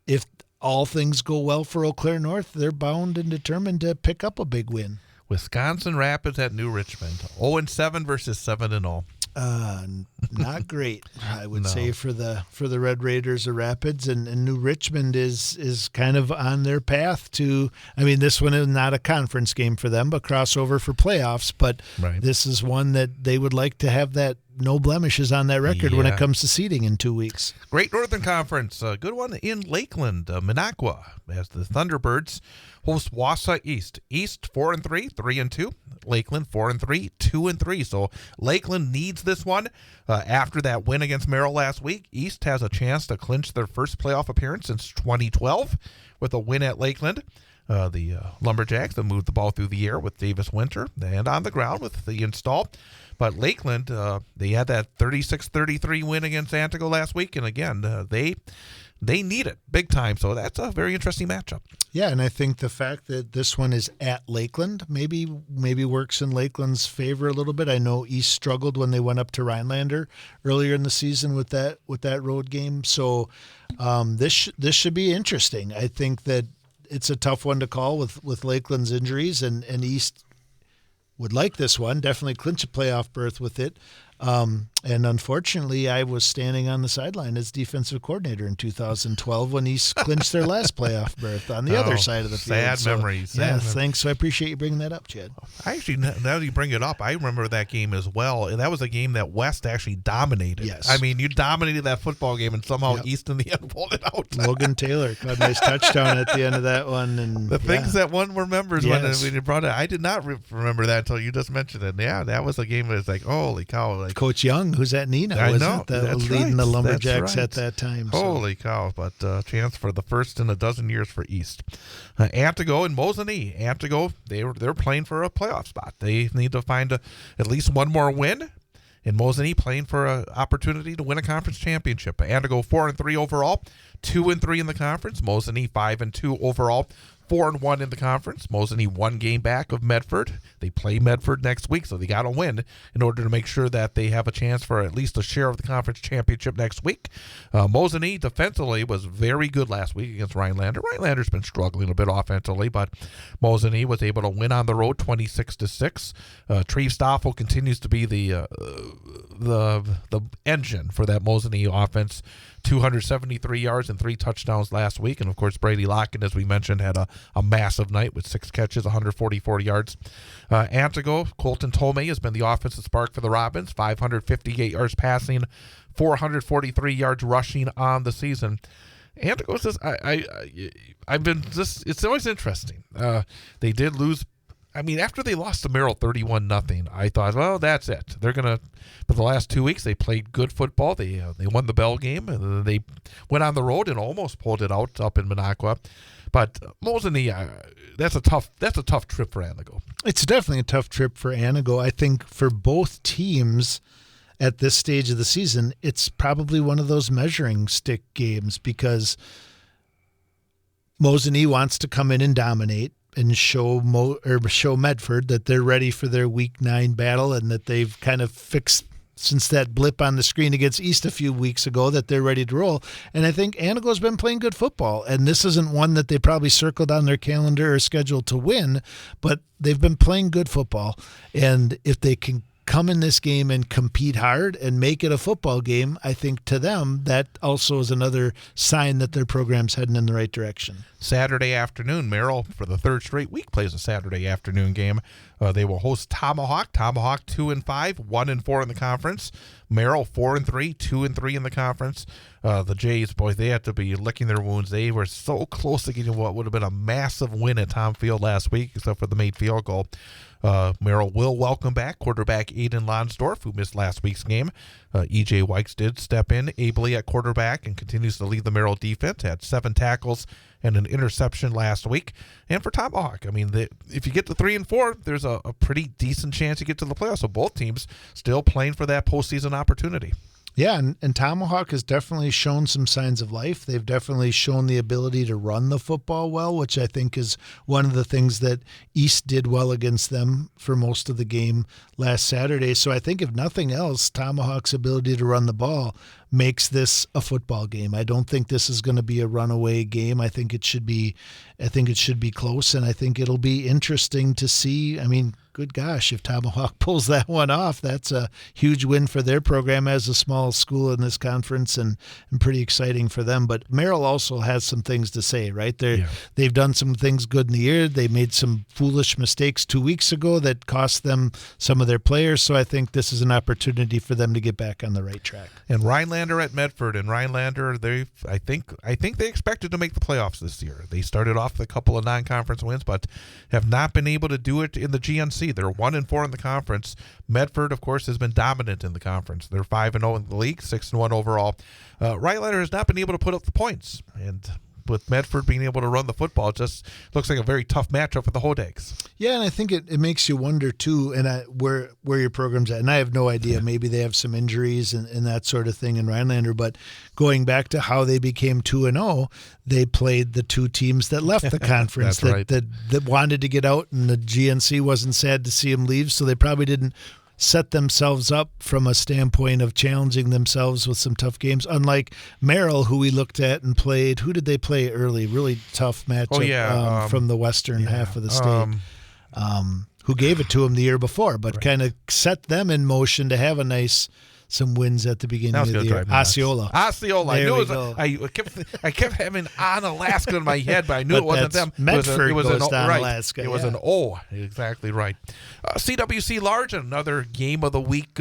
if all things go well for Eau Claire North, they're bound and determined to pick up a big win. Wisconsin Rapids at New Richmond, 0-7 versus 7-0. Not great, I would say, for the Red Raiders of Rapids, and New Richmond is kind of on their path to. I mean, this one is not a conference game for them, but crossover for playoffs. But This is one that they would like to have that no blemishes on that record when Yeah. it comes to seeding in 2 weeks. Great Northern Conference, a good one in Lakeland, Minocqua, as the Thunderbirds host Wausau East. East 4-3, 3-2. Lakeland 4-3, 2-3. So Lakeland needs this one. After that win against Merrill last week, East has a chance to clinch their first playoff appearance since 2012 with a win at Lakeland. The Lumberjacks that moved the ball through the air with Davis Winter and on the ground with the install. But Lakeland, they had that 36-33 win against Antigo last week, and again, they need it big time. So that's a very interesting matchup. Yeah, and I think the fact that this one is at Lakeland maybe works in Lakeland's favor a little bit. I know East struggled when they went up to Rhinelander earlier in the season with that road game. So this should be interesting. I think that it's a tough one to call with Lakeland's injuries, and East would like this one, definitely clinch a playoff berth with it. And unfortunately, I was standing on the sideline as defensive coordinator in 2012 when East clinched their last playoff berth on the other side of the field. Sad memories. Yeah, Sad thanks. So I appreciate you bringing that up, Chad. I actually, now that you bring it up, I remember that game as well. And that was a game that West actually dominated. Yes. I mean, you dominated that football game, and somehow East in the end pulled it out. Logan Taylor caught a nice touchdown at the end of that one. And The things that one remembers Yes. when you brought it. I did not remember that until you just mentioned it. Yeah, that was a game that was like, holy cow. Like, Coach Young, who's at Nina, I wasn't know. it? That was That's leading the right. Lumberjacks That's right. at that time. So. Holy cow, but chance for the first in a dozen years for East. Antigo and Mosinee. Antigo, they're playing for a playoff spot. They need to find at least one more win. And Mosinee playing for an opportunity to win a conference championship. Antigo 4-3 overall, 2-3 in the conference. Mosinee 5-2 overall, 4-1 in the conference. Mosinee 1 game back of Medford. They play Medford next week, so they got to win in order to make sure that they have a chance for at least a share of the conference championship next week. Mosinee defensively was very good last week against Rhinelander. Rhinelander's been struggling a bit offensively, but Mosinee was able to win on the road 26-6. Treve Stoffel continues to be the engine for that Mosinee offense. 273 yards and 3 touchdowns last week. And, of course, Brady Locken, as we mentioned, had a massive night with 6 catches, 144 yards. Antigo, Colton Tomei has been the offensive spark for the Robins, 558 yards passing, 443 yards rushing on the season. Antigo says, I've been just, it's always interesting. They did lose. I mean, after they lost to Merrill 31-0, I thought, well, that's it. They're going to, but the last 2 weeks, they played good football. They won the Bell game, and they went on the road and almost pulled it out up in Minocqua. But Mosinee, that's a tough trip for Antigo. It's definitely a tough trip for Antigo. I think for both teams at this stage of the season, it's probably one of those measuring stick games because Mosinee wants to come in and dominate and show Medford that they're ready for their Week 9 battle and that they've kind of fixed since that blip on the screen against East a few weeks ago that they're ready to roll. And I think Antigo's been playing good football, and this isn't one that they probably circled on their calendar or scheduled to win, but they've been playing good football. And if they can come in this game and compete hard and make it a football game, I think to them that also is another sign that their program's heading in the right direction. Saturday afternoon, Merrill, for the third straight week, plays a Saturday afternoon game. They will host Tomahawk. Tomahawk 2-5, 1-4 in the conference. Merrill 4-3, 2-3 in the conference. The Jays, boy, they had to be licking their wounds. They were so close to getting what would have been a massive win at Tom Field last week, except for the made field goal. Merrill will welcome back quarterback Aiden Lonsdorf, who missed last week's game. E.J. Wykes did step in ably at quarterback and continues to lead the Merrill defense. Had 7 tackles and an interception last week. And for Tomahawk, I mean, if you get to 3-4, there's a pretty decent chance you get to the playoffs. So both teams still playing for that postseason opportunity. Yeah, and Tomahawk has definitely shown some signs of life. They've definitely shown the ability to run the football well, which I think is one of the things that East did well against them for most of the game last Saturday. So I think if nothing else, Tomahawk's ability to run the ball makes this a football game. I don't think this is going to be a runaway game. I think it should be close, and I think it'll be interesting to see. I mean, good gosh, if Tomahawk pulls that one off, that's a huge win for their program as a small school in this conference, and pretty exciting for them. But Merrill also has some things to say, right? They've done some things good in the year. They made some foolish mistakes 2 weeks ago that cost them some of their players. So I think this is an opportunity for them to get back on the right track. And Rhinelander at Medford, and Rhinelander, I think they expected to make the playoffs this year. They started off with a couple of non-conference wins, but have not been able to do it in the GNC. They're 1-4 in the conference. Medford, of course, has been dominant in the conference. They're 5-0 in the league, 6-1 overall. Rhinelander has not been able to put up the points, and with Medford being able to run the football, it just looks like a very tough matchup for the Hodags. Yeah, and I think it makes you wonder too, and where your program's at. And I have no idea. Yeah. Maybe they have some injuries and that sort of thing in Rhinelander. But going back to how they became 2-0, they played the two teams that left the conference that wanted to get out, and the GNC wasn't sad to see them leave, so they probably didn't set themselves up from a standpoint of challenging themselves with some tough games. Unlike Merrill, who we looked at and played. Who did they play early? Really tough matchup from the western half of the state. Who gave it to them the year before, but kind of set them in motion to have some wins at the beginning of the year. Osceola. I knew it was. I kept having Onalaska in my head, but I knew it wasn't them. Medford goes to Onalaska. It was an O. Exactly right. CWC Large, another game of the week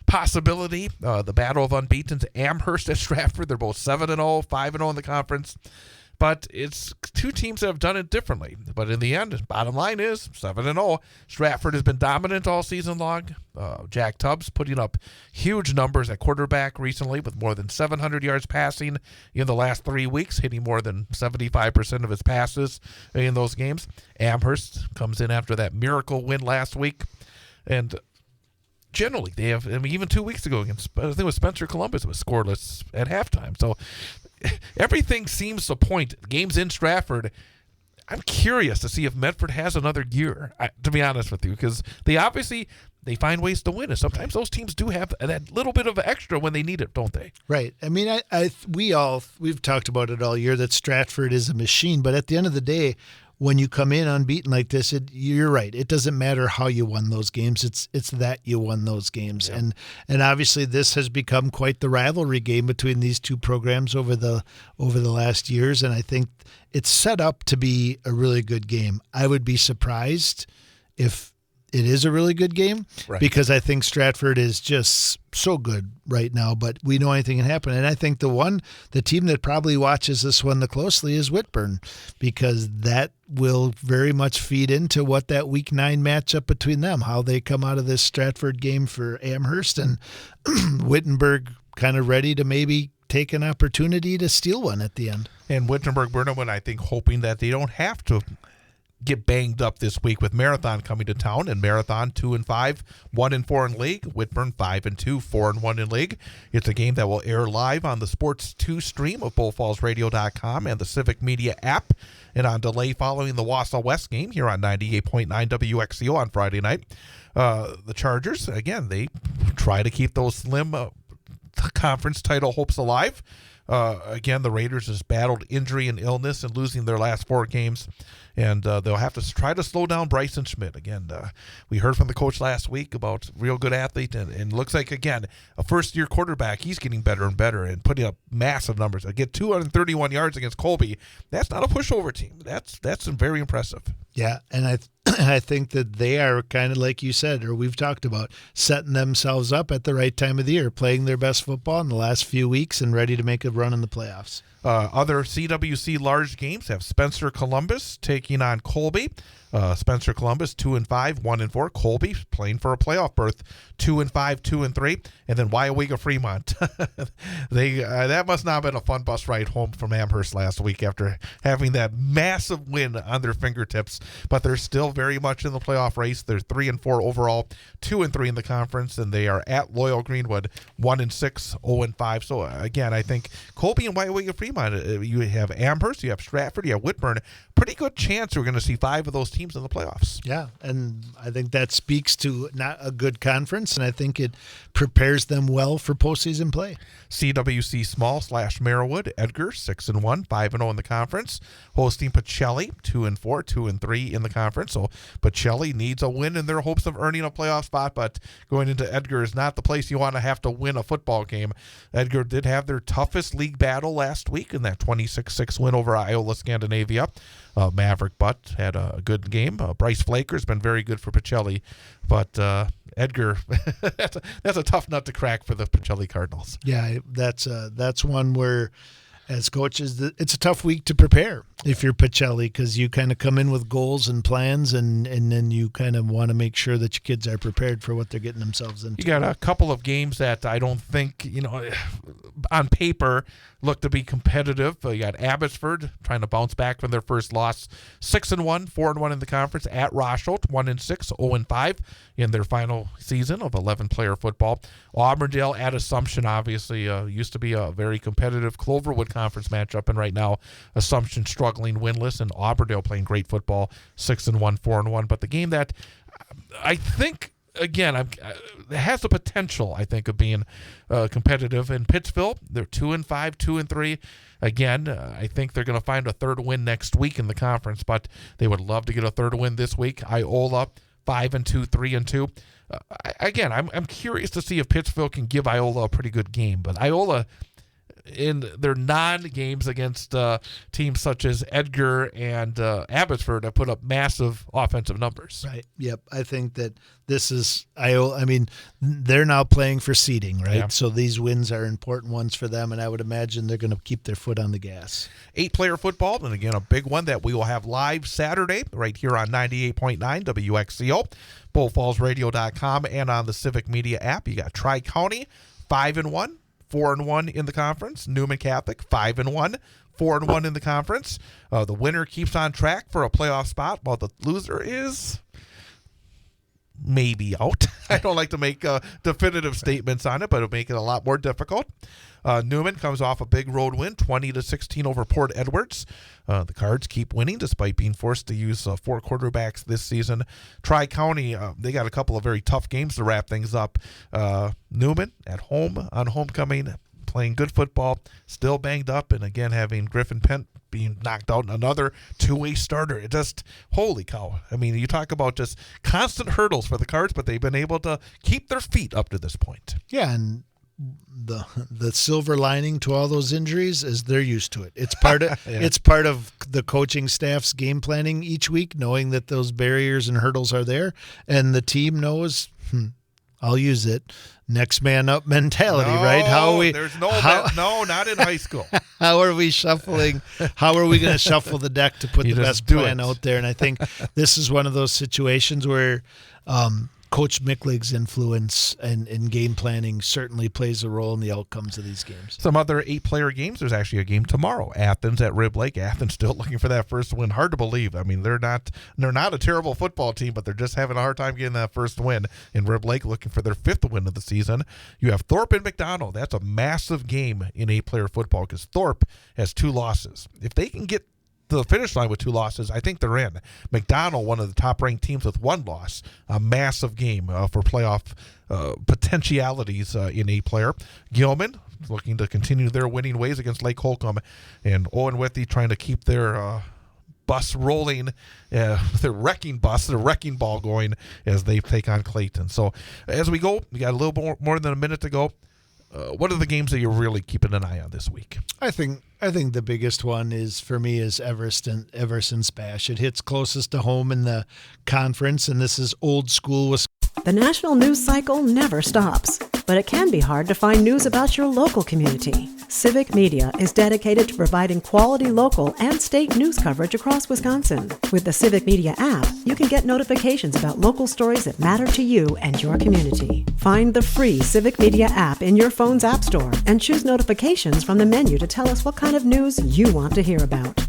possibility. The Battle of Unbeatens. Amherst at Stratford. They're both 7-0, 5-0 in the conference. But it's two teams that have done it differently. But in the end, bottom line is 7-0. Stratford has been dominant all season long. Jack Tubbs putting up huge numbers at quarterback recently with more than 700 yards passing in the last 3 weeks, hitting more than 75% of his passes in those games. Amherst comes in after that miracle win last week. And generally, they have, even 2 weeks ago against, I think it was Spencer Columbus, it was scoreless at halftime. So everything seems to point. Games in Stratford, I'm curious to see if Medford has another gear, to be honest with you, because they find ways to win. And sometimes those teams do have that little bit of extra when they need it, don't they? Right. I mean, we've talked about it all year that Stratford is a machine, but at the end of the day, when you come in unbeaten like this, you're right. It doesn't matter how you won those games. It's that you won those games. Yeah. And obviously this has become quite the rivalry game between these two programs over the last years, and I think it's set up to be a really good game. I would be surprised if it is a really good game, because I think Stratford is just so good right now, but we know anything can happen. And I think the team that probably watches this one the closely is Whitburn, because that will very much feed into what that Week 9 matchup between them, how they come out of this Stratford game for Amherst, and Wittenberg kind of ready to maybe take an opportunity to steal one at the end. And Wittenberg-Burnham, I think, hoping that they don't have to get banged up this week with Marathon coming to town, and Marathon 2-5, 1-4 in league. Whitburn 5-2, 4-1 in league. It's a game that will air live on the Sports 2 stream of BullFallsRadio.com and the Civic Media app, and on delay following the Wausau West game here on 98.9 WXCO on Friday night. The Chargers, again, they try to keep those slim conference title hopes alive. Again, the Raiders has battled injury and illness and losing their last 4 games, and they'll have to try to slow down Bryson Schmidt. Again, we heard from the coach last week about real good athlete, and looks like, again, a first-year quarterback, he's getting better and better and putting up massive numbers. Get 231 yards against Colby. That's not a pushover team. That's very impressive. Yeah, and I think that they are kind of like you said, or we've talked about, setting themselves up at the right time of the year, playing their best football in the last few weeks and ready to make a run in the playoffs. Other CWC large games have Spencer Columbus taking on Colby. Spencer Columbus 2-5, 1-4. Colby playing for a playoff berth, 2-5, 2-3, and then Wyowega Fremont. That must not have been a fun bus ride home from Amherst last week after having that massive win on their fingertips. But they're still very much in the playoff race. They're 3-4 overall, 2-3 in the conference, and they are at Loyal Greenwood, 1-6, 0-5. So again, I think Colby and White Fremont. You have Amherst, you have Stratford, you have Whitburn. Pretty good chance we're going to see 5 of those teams in the playoffs. Yeah, and I think that speaks to not a good conference, and I think it prepares them well for postseason play. CWC Small / Merriwood, Edgar 6-1, 5-0 in the conference, hosting Pacelli 2-4, 2-3 in the conference. So Pacelli needs a win in their hopes of earning a playoff spot, but going into Edgar is not the place you want to have to win a football game. Edgar did have their toughest league battle last week in that 26-6 win over Iola Scandinavia. Maverick Butt had a good game. Bryce Flaker's been very good for Pacelli, but Edgar, that's a tough nut to crack for the Pacelli Cardinals. Yeah, that's one where, as coaches, it's a tough week to prepare if you're Pacelli, because you kind of come in with goals and plans, and then you kind of want to make sure that your kids are prepared for what they're getting themselves into. You got a couple of games that I don't think, on paper look to be competitive. You got Abbotsford trying to bounce back from their first loss, 6-1, 4-1 in the conference at Rosholt, 1-6, 0-5 in their final season of 11-player football. Auburndale at Assumption, obviously, used to be a very competitive Cloverwood Conference matchup, and right now Assumption struggling winless, and Auburndale playing great football, 6-1, 4-1. But the game that I think, again, it has the potential, I think, of being competitive in Pittsville. They're 2-5, 2-3. Again, I think they're going to find a third win next week in the conference, but they would love to get a third win this week. Iola, 5-2, 3-2. Again, I'm curious to see if Pittsville can give Iola a pretty good game, but Iola, in their non-games against teams such as Edgar and Abbotsford, have put up massive offensive numbers. Right. Yep. I think that this is Iola. I mean, they're now playing for seeding, right? Yeah. So these wins are important ones for them, and I would imagine they're going to keep their foot on the gas. 8-player football, and again, a big one that we will have live Saturday right here on 98.9 WXCO, BullFallsRadio.com, and on the Civic Media app. You got Tri-County, 5-1. 4-1 in the conference. Newman Catholic, 5-1, 4-1 in the conference. The winner keeps on track for a playoff spot, while the loser is maybe out. I don't like to make definitive statements on it, but it'll make it a lot more difficult. Newman comes off a big road win, 20-16 over Port Edwards. The Cards keep winning despite being forced to use 4 quarterbacks this season. Tri-County, they got a couple of very tough games to wrap things up. Newman at home on homecoming, playing good football, still banged up, and again having Griffin Pent being knocked out, another two-way starter. It just, holy cow. I mean, you talk about just constant hurdles for the Cards, but they've been able to keep their feet up to this point. Yeah, and the silver lining to all those injuries is they're used to it. It's part of it's part of the coaching staff's game planning each week, knowing that those barriers and hurdles are there, and the team knows, I'll use it, next man up mentality, right? There's no, not in high school. How are we shuffling? How are we going to shuffle the deck to put the best plan out there? And I think this is one of those situations where Coach Micklig's influence and game planning certainly plays a role in the outcomes of these games. Some other 8-player games. There's actually a game tomorrow. Athens at Rib Lake. Athens still looking for that first win. Hard to believe. I mean, they're not a terrible football team, but they're just having a hard time getting that first win. In Rib Lake, looking for their 5th win of the season. You have Thorpe and McDonald. That's a massive game in 8-player football because Thorpe has 2 losses. If they can get to the finish line with 2 losses, I think they're in. McDonald, one of the top-ranked teams with 1 loss, a massive game for playoff potentialities in 8-player. Gilman looking to continue their winning ways against Lake Holcomb, and Owen Withy trying to keep their bus rolling, their wrecking ball going as they take on Clayton. So as we go, we got a little more than a minute to go. What are the games that you're really keeping an eye on this week? I think the biggest one is for me is Everest and SPASH. It hits closest to home in the conference, and this is old school Wisconsin. The national news cycle never stops, but it can be hard to find news about your local community. Civic Media is dedicated to providing quality local and state news coverage across Wisconsin. With the Civic Media app, you can get notifications about local stories that matter to you and your community. Find the free Civic Media app in your phone's app store and choose notifications from the menu to tell us what kind of news you want to hear about.